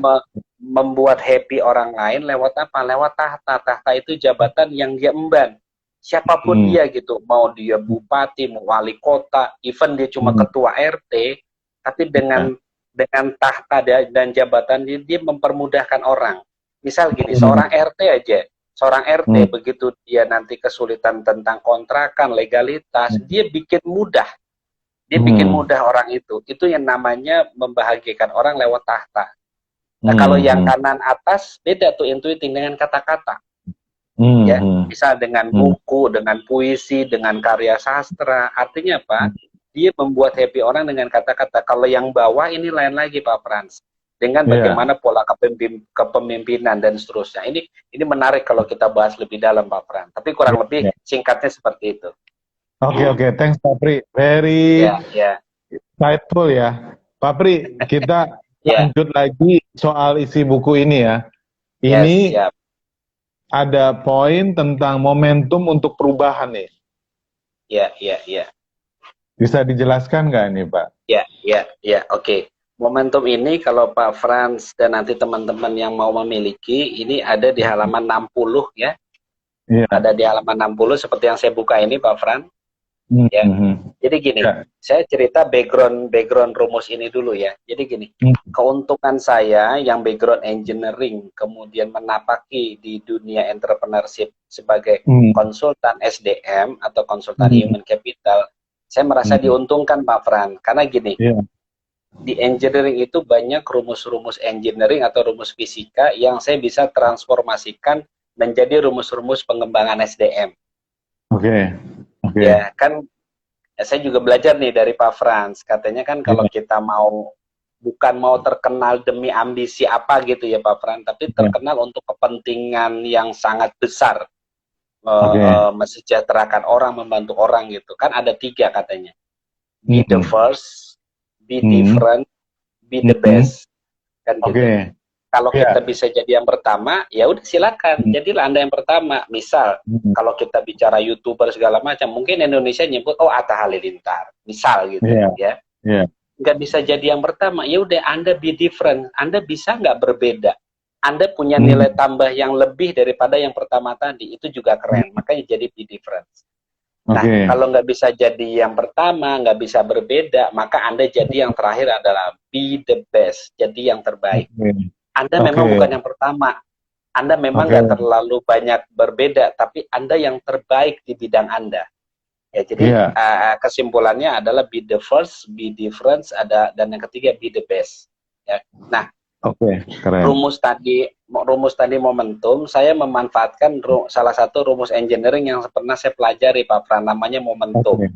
membuat happy orang lain lewat apa? Lewat tahta. Tahta itu jabatan yang dia emban. Siapapun dia gitu, mau dia bupati, mau wali kota, even dia cuma ketua RT, tapi dengan tahta dan jabatan dia mempermudahkan orang. Misal gini, seorang RT aja, seorang RT begitu dia nanti kesulitan tentang kontrakan, legalitas, dia bikin mudah. Dia bikin mudah orang itu. Itu yang namanya membahagiakan orang lewat tahta. Nah, kalau yang kanan atas, beda tuh intuiting dengan kata-kata. Ya, misal dengan buku, dengan puisi, dengan karya sastra. Artinya apa? Dia membuat happy orang dengan kata-kata. Kalau yang bawah ini lain lagi Pak Frans. Dengan bagaimana pola kepemimpinan dan seterusnya. Ini menarik kalau kita bahas lebih dalam Pak Frans. Tapi kurang lebih singkatnya seperti itu. Oke, thanks Pak Pri. Very insightful ya. Pak Pri, kita lanjut lagi soal isi buku ini ya. Ini ada poin tentang momentum untuk perubahan nih. Iya. Bisa dijelaskan nggak ini Pak? Oke. Momentum ini kalau Pak Frans dan nanti teman-teman yang mau memiliki, ini ada di halaman 60 ya. Ada di halaman 60 seperti yang saya buka ini Pak Frans. Jadi gini, saya cerita background rumus ini dulu ya. Jadi gini, keuntungan saya yang background engineering kemudian menapaki di dunia entrepreneurship sebagai konsultan SDM atau konsultan human capital, saya merasa diuntungkan Pak Fran. Karena gini, di engineering itu banyak rumus-rumus engineering atau rumus fisika yang saya bisa transformasikan menjadi rumus-rumus pengembangan SDM. Ya kan, saya juga belajar nih dari Pak Frans. Katanya kan kalau kita bukan mau terkenal demi ambisi apa gitu ya Pak Frans, tapi terkenal untuk kepentingan yang sangat besar, mesejahterakan orang, membantu orang gitu. Kan ada 3 katanya. Be the first, be different, be the best. Kan gitu. Kalau kita bisa jadi yang pertama, ya udah silakan, jadilah Anda yang pertama. Misal, kalau kita bicara YouTuber segala macam, mungkin Indonesia nyebut, Atta Halilintar, misal gitu ya. Nggak bisa jadi yang pertama, ya udah Anda be different, Anda bisa nggak berbeda. Anda punya nilai tambah yang lebih daripada yang pertama tadi, itu juga keren, makanya jadi be different. Nah, kalau nggak bisa jadi yang pertama, nggak bisa berbeda, maka Anda jadi yang terakhir adalah be the best, jadi yang terbaik. Anda memang bukan yang pertama, Anda memang nggak terlalu banyak berbeda, tapi Anda yang terbaik di bidang Anda. Ya, jadi kesimpulannya adalah be the first, be different, dan yang ketiga be the best. Ya. Nah, keren. Rumus tadi momentum, saya memanfaatkan salah satu rumus engineering yang pernah saya pelajari Pak Fran, namanya momentum.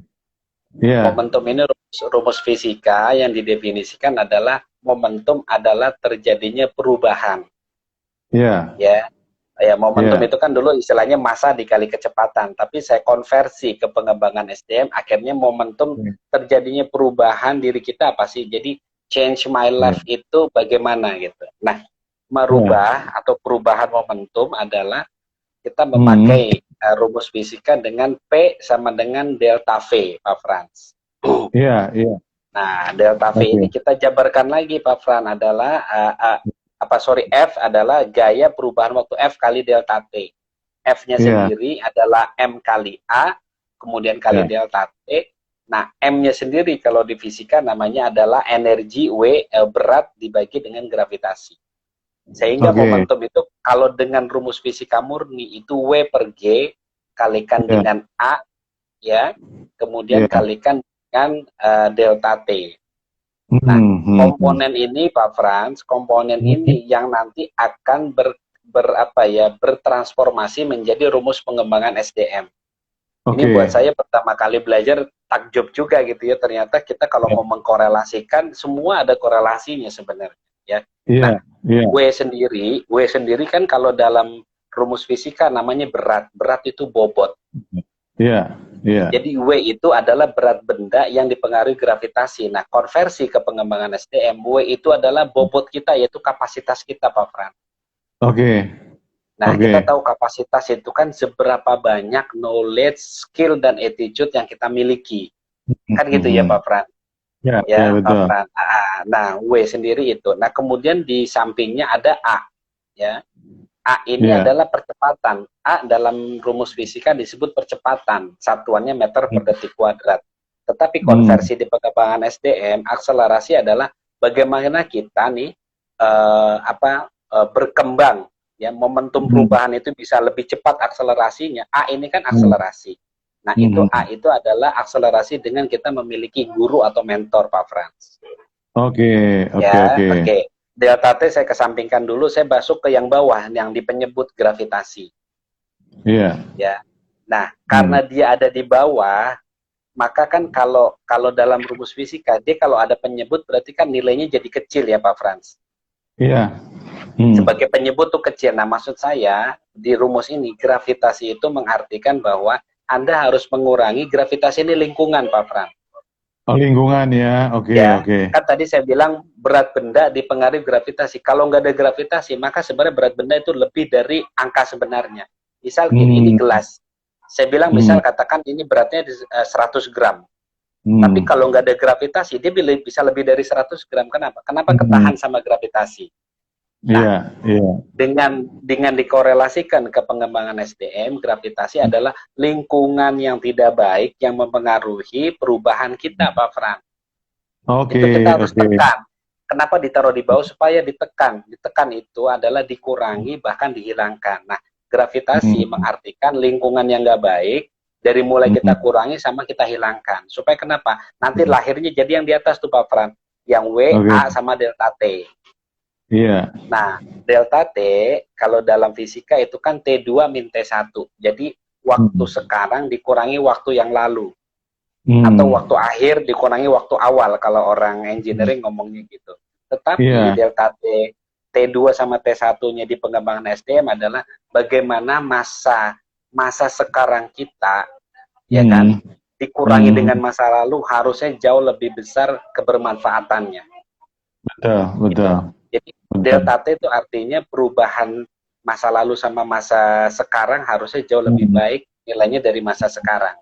Momentum ini rumus fisika yang didefinisikan adalah momentum adalah terjadinya perubahan. Momentum itu kan dulu istilahnya massa dikali kecepatan, tapi saya konversi ke pengembangan SDM, akhirnya momentum terjadinya perubahan diri kita apa sih? Jadi change my life itu bagaimana gitu. Nah, merubah atau perubahan momentum adalah kita memakai rumus fisika dengan P sama dengan delta V, Pak Frans. Nah, delta V ini kita jabarkan lagi Pak Fran, adalah F adalah gaya perubahan waktu F kali delta T. F-nya sendiri adalah M kali A, kemudian kali delta T. Nah, M-nya sendiri kalau di fisika namanya adalah energi W, berat dibagi dengan gravitasi. Sehingga momentum itu kalau dengan rumus fisika murni itu W per G kalikan dengan A, ya, kemudian kalikan dengan delta T. Nah, komponen ini Pak Frans, komponen ini yang nanti akan bertransformasi menjadi rumus pengembangan SDM. Ini buat saya pertama kali belajar takjub juga gitu ya, ternyata kita kalau mau mengkorelasikan semua ada korelasinya sebenarnya ya. Nah, W sendiri kan kalau dalam rumus fisika namanya berat itu bobot. Jadi W itu adalah berat benda yang dipengaruhi gravitasi. Nah, konversi ke pengembangan SDM, W itu adalah bobot kita, yaitu kapasitas kita, Pak Fran. Nah, kita tahu kapasitas itu kan seberapa banyak knowledge, skill, dan attitude yang kita miliki. Kan gitu ya, Pak Fran? Betul. Pak Fran. Nah, W sendiri itu. Nah, kemudian di sampingnya ada A. Ya. A ini adalah percepatan. A dalam rumus fisika disebut percepatan. Satuannya meter per detik kuadrat. Tetapi konversi di pengembangan SDM, akselerasi adalah bagaimana kita nih berkembang. Ya, momentum perubahan itu bisa lebih cepat akselerasinya. A ini kan akselerasi. Nah, itu A itu adalah akselerasi dengan kita memiliki guru atau mentor, Pak Frans. Oke. Delta T saya kesampingkan dulu, saya masuk ke yang bawah, yang di penyebut gravitasi. Ya. Nah, karena dia ada di bawah, maka kan kalau dalam rumus fisika, dia kalau ada penyebut berarti kan nilainya jadi kecil ya, Pak Frans. Sebagai penyebut tuh kecil. Nah, maksud saya di rumus ini gravitasi itu mengartikan bahwa Anda harus mengurangi gravitasi ini lingkungan, Pak Fran. Lingkungan ya, oke. Kan tadi saya bilang berat benda dipengaruhi gravitasi. Kalau nggak ada gravitasi, maka sebenarnya berat benda itu lebih dari angka sebenarnya. Misal gini, ini gelas. Saya bilang misal katakan ini beratnya 100 gram. Tapi kalau nggak ada gravitasi, dia bisa lebih dari 100 gram. Kenapa? Kenapa ketahan sama gravitasi? Nah, dengan dikorelasikan ke pengembangan SDM, gravitasi adalah lingkungan yang tidak baik yang mempengaruhi perubahan kita, Pak Fran. Itu kita harus tekan. Kenapa ditaruh di bawah? Supaya ditekan. Ditekan itu adalah dikurangi, bahkan dihilangkan. Nah, gravitasi mengartikan lingkungan yang nggak baik, dari mulai kita kurangi sama kita hilangkan. Supaya kenapa? Nanti lahirnya jadi yang di atas tuh, Pak Fran. Yang W, A, sama delta T. Nah, delta T kalau dalam fisika itu kan T2 min T1. Jadi waktu sekarang dikurangi waktu yang lalu. Atau waktu akhir dikurangi waktu awal kalau orang engineering ngomongnya gitu. Tetapi delta T, T2 sama T1-nya di pengembangan SDM adalah bagaimana masa sekarang kita ya kan dikurangi dengan masa lalu harusnya jauh lebih besar kebermanfaatannya. Betul. Gitu. Jadi delta T itu artinya perubahan masa lalu sama masa sekarang harusnya jauh lebih baik nilainya dari masa sekarang.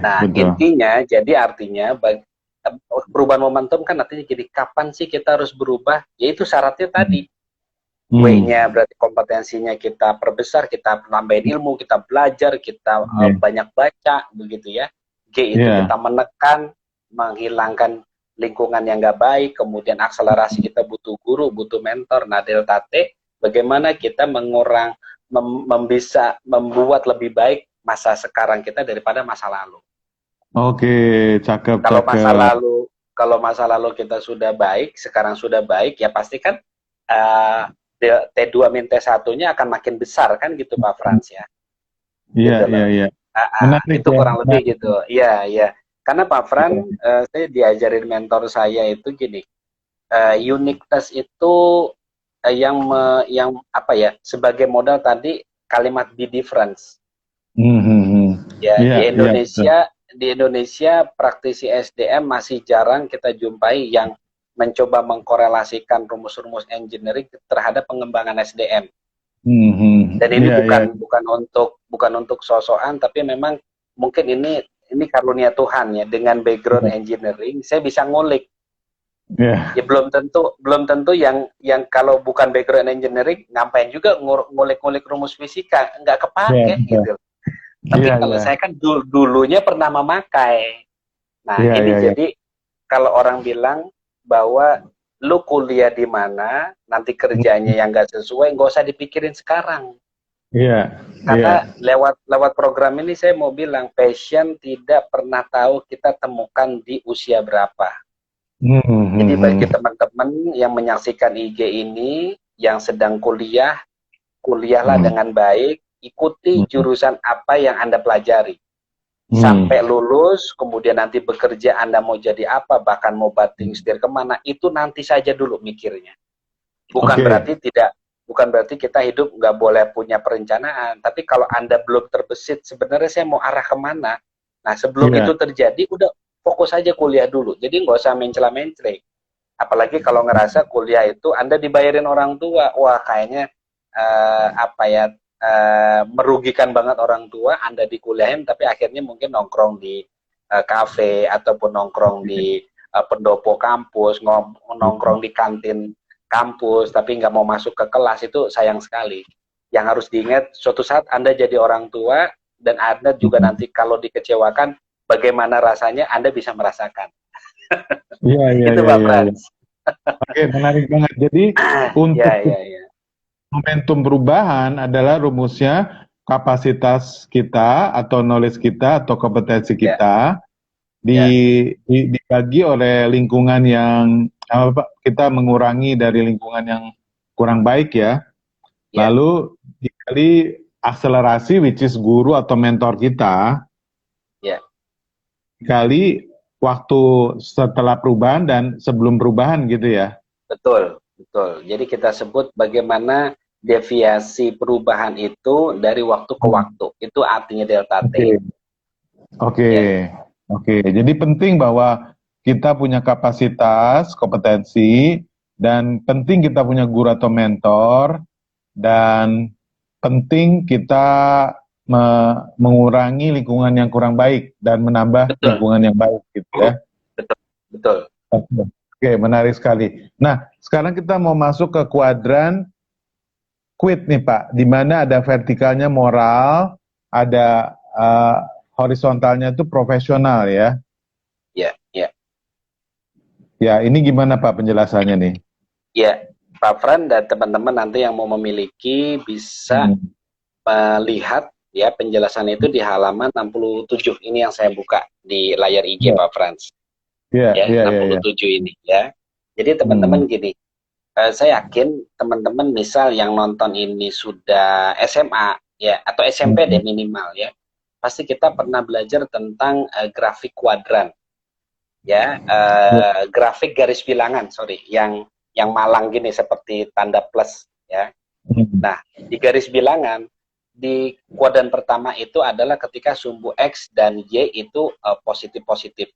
Nah, intinya jadi artinya perubahan momentum kan artinya jadi kapan sih kita harus berubah? Yaitu syaratnya tadi. W-nya berarti kompetensinya kita perbesar, kita nambahin ilmu, kita belajar, kita banyak baca begitu ya. G itu kita menekan, menghilangkan lingkungan yang nggak baik, kemudian akselerasi kita butuh guru, butuh mentor. Nah, delta T, bagaimana kita bisa membuat lebih baik masa sekarang kita daripada masa lalu. Cakep. Kalau masa lalu kita sudah baik, sekarang sudah baik, ya pasti kan T2 min T1-nya akan makin besar kan gitu, Pak Frans ya. Iya. Itu kurang lebih gitu. Iya. Karena Pak Fran, saya diajarin mentor saya itu gini, uniqueness itu yang apa ya, sebagai modal tadi kalimat be difference. Di Indonesia praktisi SDM masih jarang kita jumpai yang mencoba mengkorelasikan rumus-rumus engineering terhadap pengembangan SDM. Dan ini bukan untuk sosokan, tapi memang mungkin ini karunia Tuhan ya, dengan background engineering saya bisa ngulik Yeah. Ya belum tentu yang kalau bukan background engineering ngapain juga ngulik-ngulik rumus fisika, nggak kepake gitu. Tapi kalau saya kan dulunya pernah memakai. Nah, ini jadi kalau orang bilang bahwa lu kuliah di mana, nanti kerjanya yang nggak sesuai, nggak usah dipikirin sekarang. Iya. Karena lewat program ini saya mau bilang, passion tidak pernah tahu kita temukan di usia berapa. Jadi bagi teman-teman yang menyaksikan IG ini, yang sedang kuliahlah dengan baik, ikuti jurusan apa yang Anda pelajari. Sampai lulus, kemudian nanti bekerja Anda mau jadi apa, bahkan mau banting setir kemana, itu nanti saja dulu mikirnya. Bukan berarti kita hidup nggak boleh punya perencanaan, tapi kalau Anda belum terbesit, sebenarnya saya mau arah kemana, nah sebelum itu terjadi, udah fokus aja kuliah dulu. Jadi nggak usah mencela-mencela. Apalagi kalau ngerasa kuliah itu Anda dibayarin orang tua, wah kayaknya merugikan banget orang tua, Anda dikuliahin tapi akhirnya mungkin nongkrong di kafe ataupun nongkrong di pendopo kampus, nongkrong di kantin kampus tapi nggak mau masuk ke kelas, itu sayang sekali. Yang harus diingat, suatu saat Anda jadi orang tua dan Anda juga nanti kalau dikecewakan, bagaimana rasanya Anda bisa merasakan. Iya. Itu Pak Frans. Oke, menarik banget. Jadi untuk momentum perubahan adalah rumusnya kapasitas kita atau knowledge kita atau kompetensi kita dibagi oleh lingkungan yang kita mengurangi dari lingkungan yang kurang baik ya. Lalu dikali akselerasi which is guru atau mentor kita. Dikali waktu setelah perubahan dan sebelum perubahan gitu ya. Betul. Jadi kita sebut bagaimana deviasi perubahan itu dari waktu ke waktu. Itu artinya delta T. Oke. Jadi penting bahwa kita punya kapasitas, kompetensi, dan penting kita punya guru atau mentor, dan penting kita mengurangi lingkungan yang kurang baik dan menambah lingkungan yang baik gitu ya. Betul. Oke, menarik sekali. Nah, sekarang kita mau masuk ke kuadran quit nih Pak, di mana ada vertikalnya moral, ada horizontalnya itu profesional ya. Ya, ini gimana Pak penjelasannya nih? Ya, Pak Fran dan teman-teman nanti yang mau memiliki bisa melihat ya penjelasan itu di halaman 67 ini yang saya buka di layar IG Pak Frans. 67 ini ya. Jadi teman-teman gini, saya yakin teman-teman misal yang nonton ini sudah SMA ya atau SMP deh minimal ya, pasti kita pernah belajar tentang grafik kuadran ya, grafik garis bilangan yang malang gini seperti tanda plus ya. Nah di garis bilangan di kuadran pertama itu adalah ketika sumbu X dan Y itu positif-positif.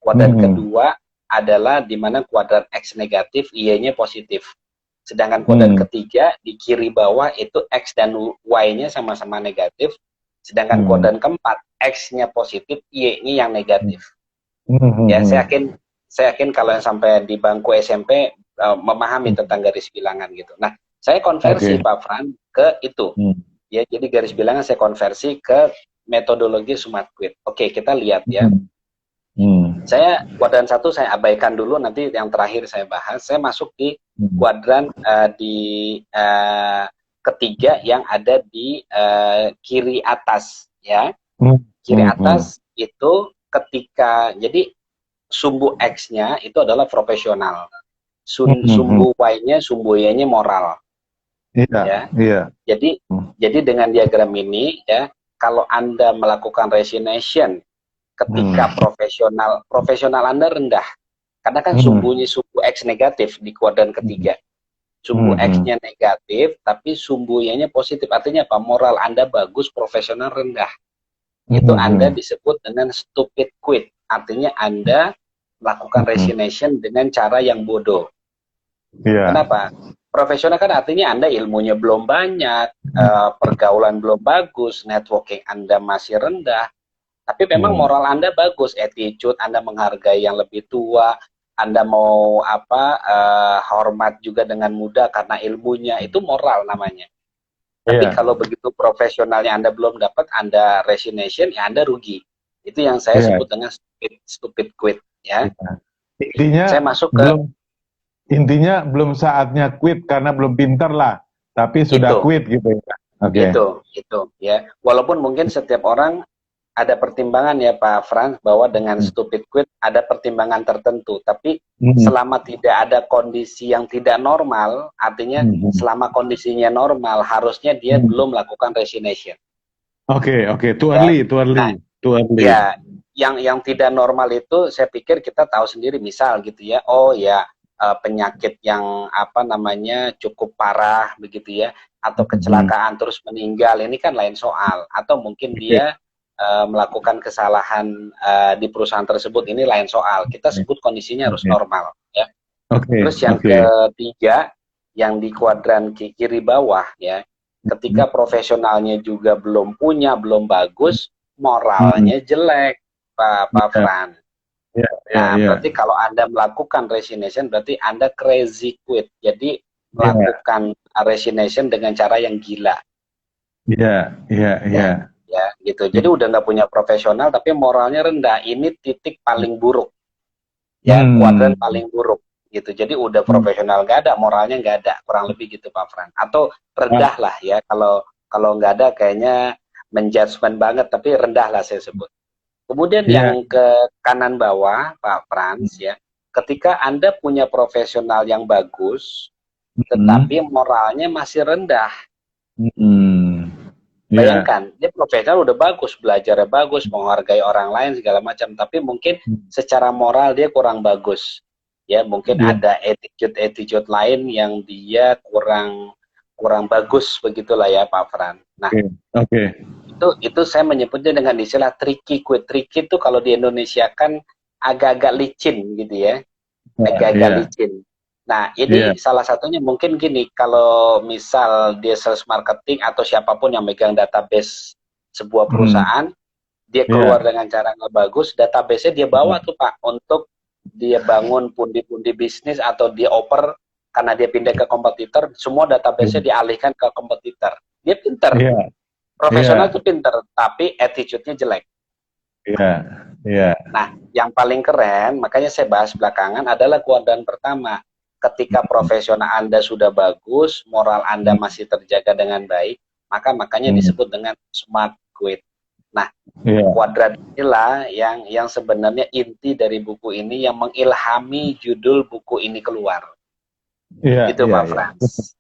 Kuadran kedua adalah di mana kuadran X negatif, Y-nya positif. Sedangkan kuadran ketiga di kiri bawah itu X dan Y-nya sama-sama negatif. Sedangkan kuadran keempat X-nya positif, Y-nya yang negatif. Ya, saya yakin kalau yang sampai di bangku SMP memahami tentang garis bilangan gitu. Nah, saya konversi Pak Fran ke itu. Ya, jadi garis bilangan saya konversi ke metodologi SmartQuit. Oke, kita lihat ya. Saya kuadran 1 saya abaikan dulu, nanti yang terakhir saya bahas. Saya masuk di kuadran ketiga yang ada di kiri atas ya. Kiri atas itu ketika jadi sumbu X-nya itu adalah profesional. Sumbu Y-nya, sumbu Y-nya moral. Jadi dengan diagram ini ya, kalau Anda melakukan resignation ketika profesional Anda rendah, karena kan sumbu X negatif di kuadran ketiga, sumbu X-nya negatif tapi sumbu Y-nya positif, artinya apa? Moral Anda bagus, profesional rendah. Itu Anda disebut dengan stupid quit, artinya Anda melakukan resignation dengan cara yang bodoh. Kenapa? Profesional kan artinya Anda ilmunya belum banyak, pergaulan belum bagus, networking Anda masih rendah, tapi memang moral Anda bagus, attitude Anda menghargai yang lebih tua, Anda mau hormat juga dengan mudah karena ilmunya, itu moral namanya. Tapi kalau begitu profesionalnya Anda belum dapat, Anda resignation, ya Anda rugi. Itu yang saya sebut dengan stupid quit, ya. Intinya saya masuk ke intinya belum saatnya quit karena belum pinter lah, tapi sudah quit gitu ya. Itu ya. Walaupun mungkin setiap orang ada pertimbangan ya Pak Frans, bahwa dengan stupid quit ada pertimbangan tertentu, tapi selama tidak ada kondisi yang tidak normal, artinya selama kondisinya normal, harusnya dia belum melakukan resignation. Too early. Ya, yang tidak normal itu saya pikir kita tahu sendiri, misal gitu ya, penyakit yang cukup parah begitu ya, atau kecelakaan terus meninggal, ini kan lain soal, atau mungkin dia melakukan kesalahan di perusahaan tersebut, ini lain soal. Kita sebut kondisinya harus normal ya. Terus yang ketiga, yang di kuadran kiri bawah ya, ketika profesionalnya juga belum bagus, moralnya jelek, Pak Fran. Berarti kalau Anda melakukan resignation, berarti Anda crazy quit. Jadi melakukan resignation dengan cara yang gila. Ya, gitu. Jadi udah nggak punya profesional, tapi moralnya rendah. Ini titik paling buruk, ya, kuadran paling buruk, gitu. Jadi udah profesional nggak ada, moralnya nggak ada, kurang lebih gitu Pak Fran. Atau rendah lah ya, kalau nggak ada kayaknya menjudgment banget, tapi rendah lah saya sebut. Kemudian yang ke kanan bawah Pak Frans ya, ketika Anda punya profesional yang bagus, tetapi moralnya masih rendah. Bayangkan, dia profesional udah bagus, belajarnya bagus, menghargai orang lain segala macam, tapi mungkin secara moral dia kurang bagus. Ya, mungkin ada attitude lain yang dia kurang bagus, begitulah ya Pak Fran. Nah, itu saya menyebutnya dengan istilah tricky quit. Tricky itu kalau di Indonesia kan agak-agak licin gitu ya. Agak-agak licin. Nah, ini salah satunya mungkin gini, kalau misal dia sales marketing atau siapapun yang megang database sebuah perusahaan, dia keluar dengan cara nggak bagus, database-nya dia bawa tuh Pak, untuk dia bangun pundi-pundi bisnis, atau dia oper karena dia pindah ke kompetitor, semua database-nya dialihkan ke kompetitor. Dia pinter, profesional itu pinter, tapi attitude-nya jelek. Nah, yang paling keren, makanya saya bahas belakangan, adalah kuadran pertama. Ketika profesional Anda sudah bagus, moral Anda masih terjaga dengan baik, makanya disebut dengan smart quit. Nah, kuadran inilah yang sebenarnya inti dari buku ini, yang mengilhami judul buku ini keluar. Itu Pak Frans.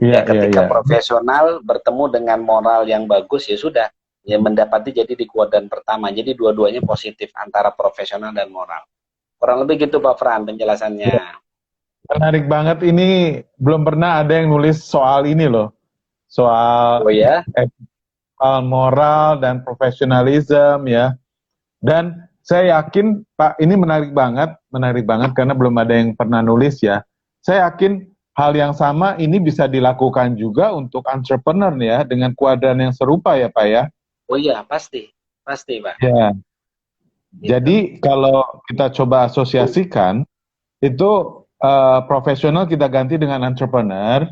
Ketika profesional bertemu dengan moral yang bagus, ya sudah, ya mendapati jadi di kuadran pertama. Jadi dua-duanya positif, antara profesional dan moral. Kurang lebih gitu Pak Fran penjelasannya. Menarik banget, ini belum pernah ada yang nulis soal ini loh, soal moral dan profesionalisme ya. Dan saya yakin Pak, ini menarik banget karena belum ada yang pernah nulis ya. Saya yakin hal yang sama ini bisa dilakukan juga untuk entrepreneur ya, dengan kuadran yang serupa ya Pak ya. Oh iya, pasti Pak. Ya. Gitu. Jadi kalau kita coba asosiasikan, itu profesional kita ganti dengan entrepreneur,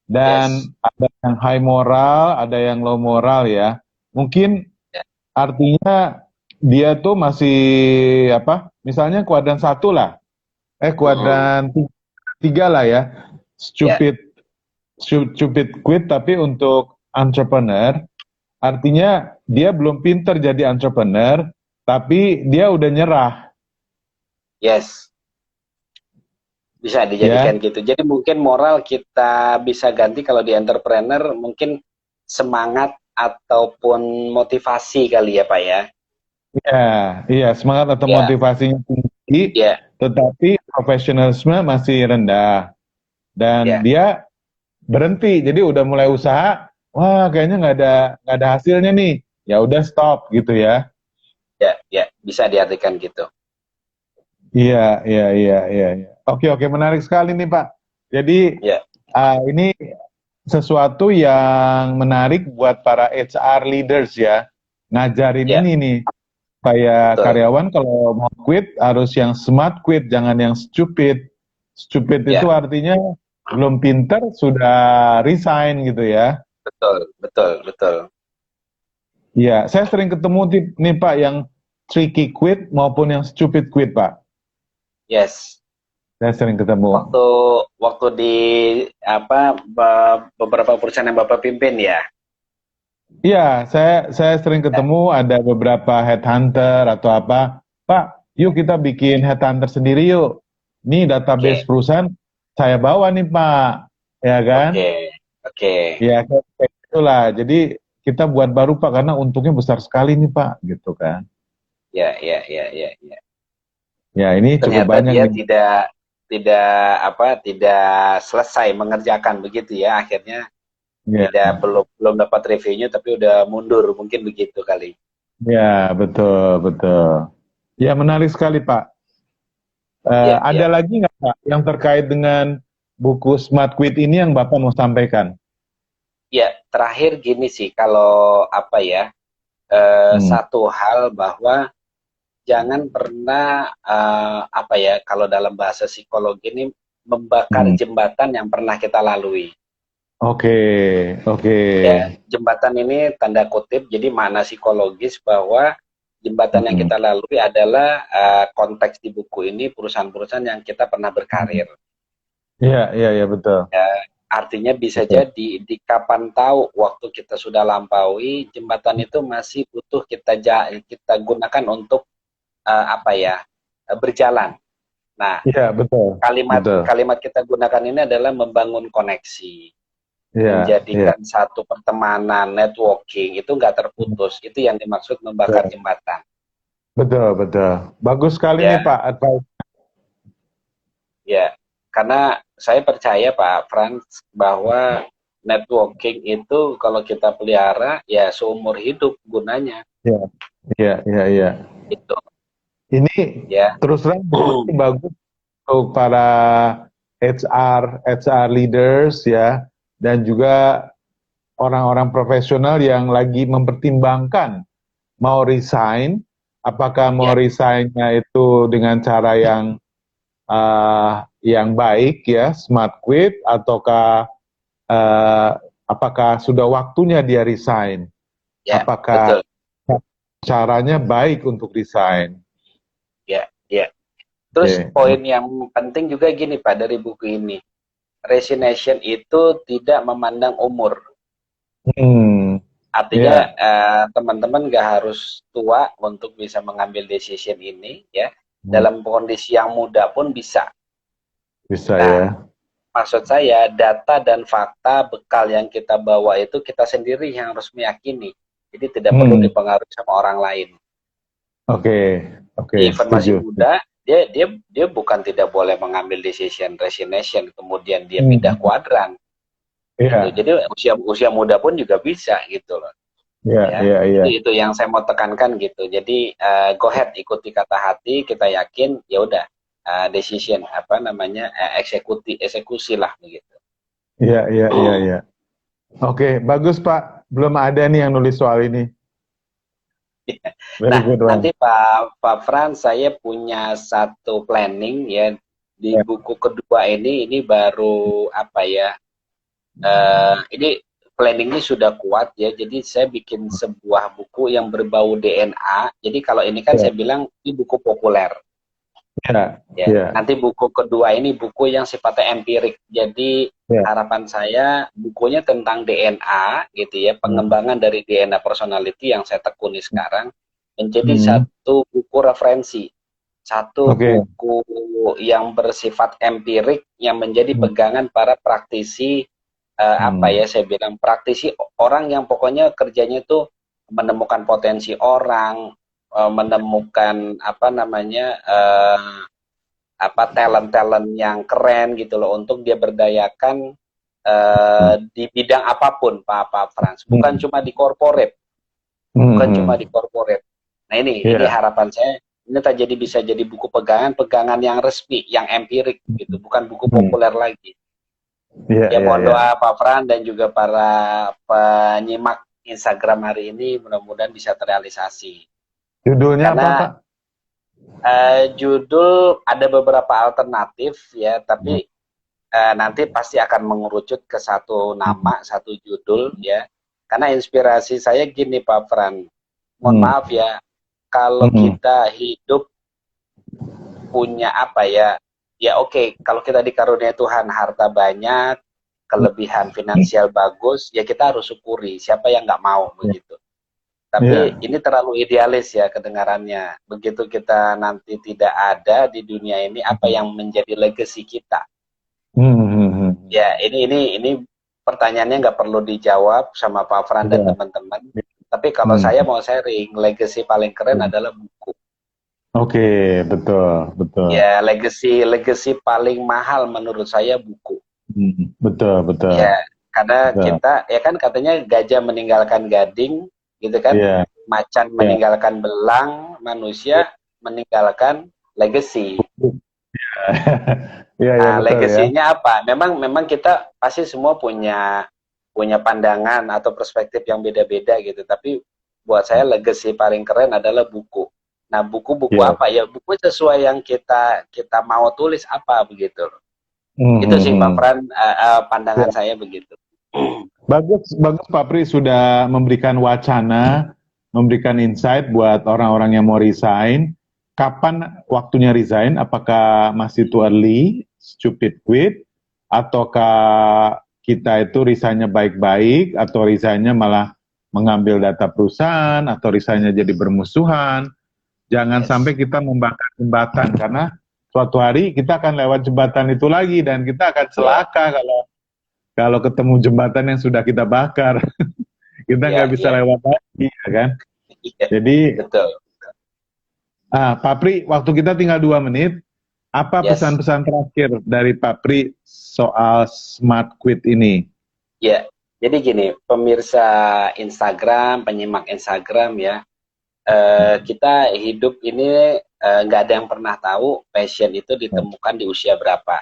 dan ada yang high moral, ada yang low moral ya. Mungkin artinya dia tuh masih misalnya kuadran 1 lah, kuadran 3 lah ya, stupid quit. Tapi untuk entrepreneur, artinya dia belum pinter jadi entrepreneur, tapi dia udah nyerah. Bisa dijadikan gitu. Jadi mungkin moral kita bisa ganti kalau di entrepreneur, mungkin semangat ataupun motivasi kali ya Pak ya. Iya, semangat atau motivasinya tinggi, tetapi profesionalisme masih rendah. Dan dia berhenti, jadi udah mulai usaha, wah kayaknya nggak ada hasilnya nih, ya udah stop gitu ya. Ya, bisa diartikan gitu. Iya. Oke, menarik sekali nih Pak. Jadi ini sesuatu yang menarik buat para HR leaders ya, ngajarin ini nih. Supaya Betul. karyawan kalau mau quit harus yang smart quit, jangan yang stupid. Stupid itu artinya belum pinter sudah resign gitu ya. Betul, betul, betul. Iya, saya sering ketemu nih Pak yang tricky quit maupun yang stupid quit Pak. Yes. Saya sering ketemu. Waktu di beberapa perusahaan yang Bapak pimpin ya. Iya, saya sering ketemu ada beberapa headhunter atau apa. Pak, yuk kita bikin headhunter sendiri yuk. Ini database perusahaan saya bawa nih Pak, ya kan? Oke. Ya kayak itulah. Jadi kita buat baru Pak karena untungnya besar sekali nih Pak, gitu kan? Ya. Ya ini cukup Ternyata banyak dia nih. tidak selesai mengerjakan begitu ya, akhirnya belum dapat reviewnya tapi udah mundur, mungkin begitu kali. Ya, betul. Ya, menarik sekali Pak. Ada lagi nggak Pak yang terkait dengan buku Smart Quit ini yang Bapak mau sampaikan? Ya, terakhir gini sih, kalau satu hal bahwa jangan pernah kalau dalam bahasa psikologi ini membakar jembatan yang pernah kita lalui. Oke. Ya, jembatan ini tanda kutip, jadi makna psikologis bahwa jembatan yang kita lalui adalah konteks di buku ini perusahaan-perusahaan yang kita pernah berkarir. Iya, betul. Ya, artinya bisa jadi di kapan tahu waktu kita sudah lampaui, jembatan itu masih butuh kita gunakan untuk berjalan. Nah, betul. Kalimat kita gunakan ini adalah membangun koneksi. Menjadikan satu pertemanan, networking itu nggak terputus. Itu yang dimaksud membakar jembatan. Betul. Bagus sekali nih Pak advice. Ya, karena saya percaya Pak Frans bahwa networking itu kalau kita pelihara ya seumur hidup gunanya. Iya. Itu. Ini terus terang bagus untuk para HR leaders ya. Dan juga orang-orang profesional yang lagi mempertimbangkan mau resign, apakah mau resignnya itu dengan cara yang baik ya, smart quit, ataukah apakah sudah waktunya dia resign? Apakah caranya baik untuk resign? Ya. Terus poin yang penting juga gini Pak dari buku ini. Resignation itu tidak memandang umur. Artinya teman-teman nggak harus tua untuk bisa mengambil decision ini ya. Dalam kondisi yang muda pun bisa. Maksud saya data dan fakta bekal yang kita bawa itu kita sendiri yang harus meyakini. Jadi tidak perlu dipengaruhi sama orang lain. Oke. Even masih muda, dia bukan tidak boleh mengambil decision resignation kemudian dia pindah kuadran. Gitu. Jadi usia muda pun juga bisa gitu loh. Itu yang saya mau tekankan gitu. Jadi go ahead, ikuti kata hati, kita yakin ya udah decision eksekusi lah begitu. Iya. Oke, bagus Pak. Belum ada nih yang nulis soal ini. Nah, nanti Pak Frans, saya punya satu planning ya di buku kedua ini baru ini planningnya sudah kuat ya. Jadi saya bikin sebuah buku yang berbau DNA. Jadi kalau ini kan saya bilang ini buku populer. Nanti buku kedua ini buku yang sifatnya empirik. Jadi harapan saya bukunya tentang DNA gitu ya, pengembangan dari DNA personality yang saya tekuni sekarang menjadi satu buku referensi, satu buku yang bersifat empirik yang menjadi pegangan para praktisi saya bilang praktisi orang yang pokoknya kerjanya itu menemukan potensi orang, menemukan talent-talent yang keren gitu loh untuk dia berdayakan di bidang apapun Pak Frans, bukan cuma di corporate. Nah ini harapan saya ini bisa jadi buku pegangan yang resmi, yang empirik gitu, bukan buku populer lagi. Mohon doa Pak Frans dan juga para penyimak Instagram hari ini mudah-mudahan bisa terrealisasi. Judulnya apa, Karena Pak? judul ada beberapa alternatif ya, tapi nanti pasti akan mengerucut ke satu nama, satu judul ya. Karena inspirasi saya gini Pak Fran, mohon maaf ya, kalau kita hidup punya apa ya, ya oke, kalau kita dikaruniai Tuhan harta banyak, kelebihan finansial bagus, ya kita harus syukuri, siapa yang nggak mau begitu. Tapi ini terlalu idealis ya kedengarannya. Begitu kita nanti tidak ada di dunia ini, apa yang menjadi legacy kita? Ya, ini pertanyaannya nggak perlu dijawab sama Pak Fran dan teman-teman. Tapi kalau saya mau sharing, legacy paling keren adalah buku. Oke, betul. Ya, legacy paling mahal menurut saya buku. Betul. Ya, karena kita, ya kan katanya gajah meninggalkan gading, gitu kan? Macan meninggalkan belang, manusia meninggalkan legacy. Nah, legasinya apa? Memang kita pasti semua punya pandangan atau perspektif yang beda-beda gitu. Tapi buat saya legacy paling keren adalah buku. Nah, buku-buku apa ya? Buku sesuai yang kita mau tulis apa begitu. Itu sih Pak Fran, pandangan saya begitu. Bagus Pak Pri sudah memberikan wacana, memberikan insight buat orang-orang yang mau resign. Kapan waktunya resign? Apakah masih too early, stupid quit, ataukah kita itu resignnya baik-baik, atau resignnya malah mengambil data perusahaan, atau resignnya jadi bermusuhan? Jangan sampai kita membakar jembatan, karena suatu hari kita akan lewat jembatan itu lagi, dan kita akan celaka kalau ketemu jembatan yang sudah kita bakar. Kita nggak bisa lewat lagi, ya kan? Jadi, betul. Pak Pri, waktu kita tinggal 2 menit, apa pesan-pesan terakhir dari Pak Pri soal smart quit ini? Ya, jadi gini, pemirsa Instagram, penyimak Instagram ya, kita hidup ini nggak ada yang pernah tahu passion itu ditemukan di usia berapa.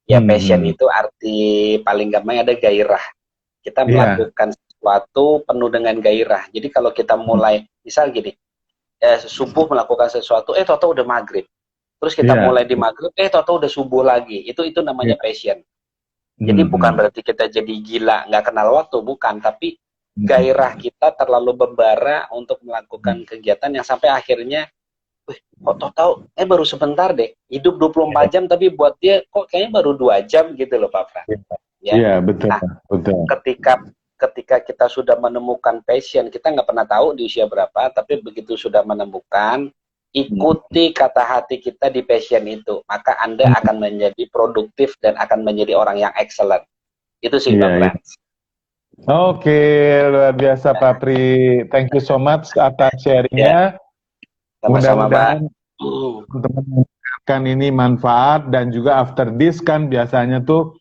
Ya, passion itu arti paling gampang ada gairah. Kita melakukan sesuatu penuh dengan gairah. Jadi kalau kita mulai, misal gini, subuh melakukan sesuatu, tau-tau udah maghrib. Terus kita mulai di maghrib, tau-tau udah subuh lagi. Itu namanya passion. Jadi bukan berarti kita jadi gila, nggak kenal waktu, bukan. Tapi gairah kita terlalu membara untuk melakukan kegiatan yang sampai akhirnya, kok tau-tau, baru sebentar deh. Hidup 24 jam, tapi buat dia kok kayaknya baru 2 jam gitu loh Pak Fran. Iya, betul. Nah, betul. Ketika kita sudah menemukan passion, kita nggak pernah tahu di usia berapa, tapi begitu sudah menemukan, ikuti kata hati kita di passion itu, maka Anda akan menjadi produktif dan akan menjadi orang yang excellent. Itu sih Pak Fran. Oke, luar biasa Pak Pri. Thank you so much atas sharingnya. Sama-sama Pak. Teman-teman kan ini manfaat, dan juga after this kan biasanya tuh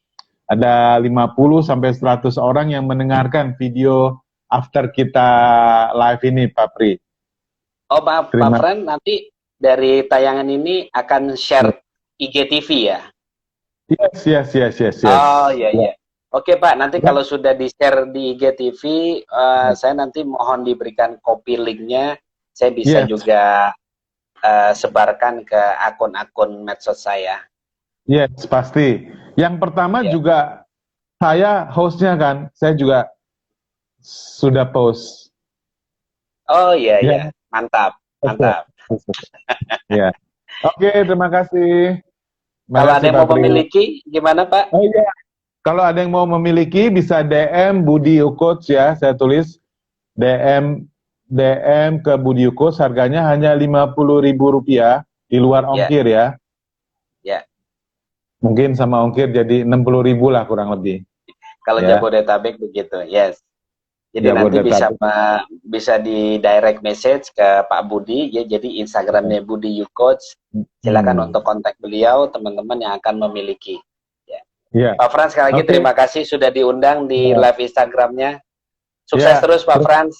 ada 50-100 orang yang mendengarkan video after kita live ini, Pak Pri. Oh, Pak Fran, nanti dari tayangan ini akan share IGTV ya? Yes. Oh, iya. Oke, Pak, nanti kalau sudah di-share di IGTV, saya nanti mohon diberikan copy linknya. Saya bisa juga sebarkan ke akun-akun medsos saya. Yes, pasti. Yang pertama juga saya hostnya kan, saya juga sudah post. Oh iya. Mantap. Ya. Oke, terima kasih. Kalau ada yang mau memiliki, gimana Pak? Oh iya, kalau ada yang mau memiliki bisa DM Budi Coach ya, saya tulis DM ke Budi Coach, harganya hanya Rp50.000 di luar ongkir ya. Mungkin sama ongkir jadi 60.000 lah kurang lebih. Kalau Jabodetabek begitu, yes. Jadi nanti bisa di direct message ke Pak Budi, ya. Jadi Instagramnya Budi Coach. Silakan untuk kontak beliau, teman-teman yang akan memiliki. Pak Frans, sekali lagi terima kasih sudah diundang di live Instagramnya. Sukses terus Pak Frans.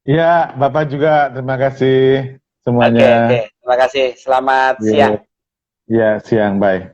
Iya, Bapak juga terima kasih semuanya. Oke. Terima kasih. Selamat siang. Iya, siang, bye.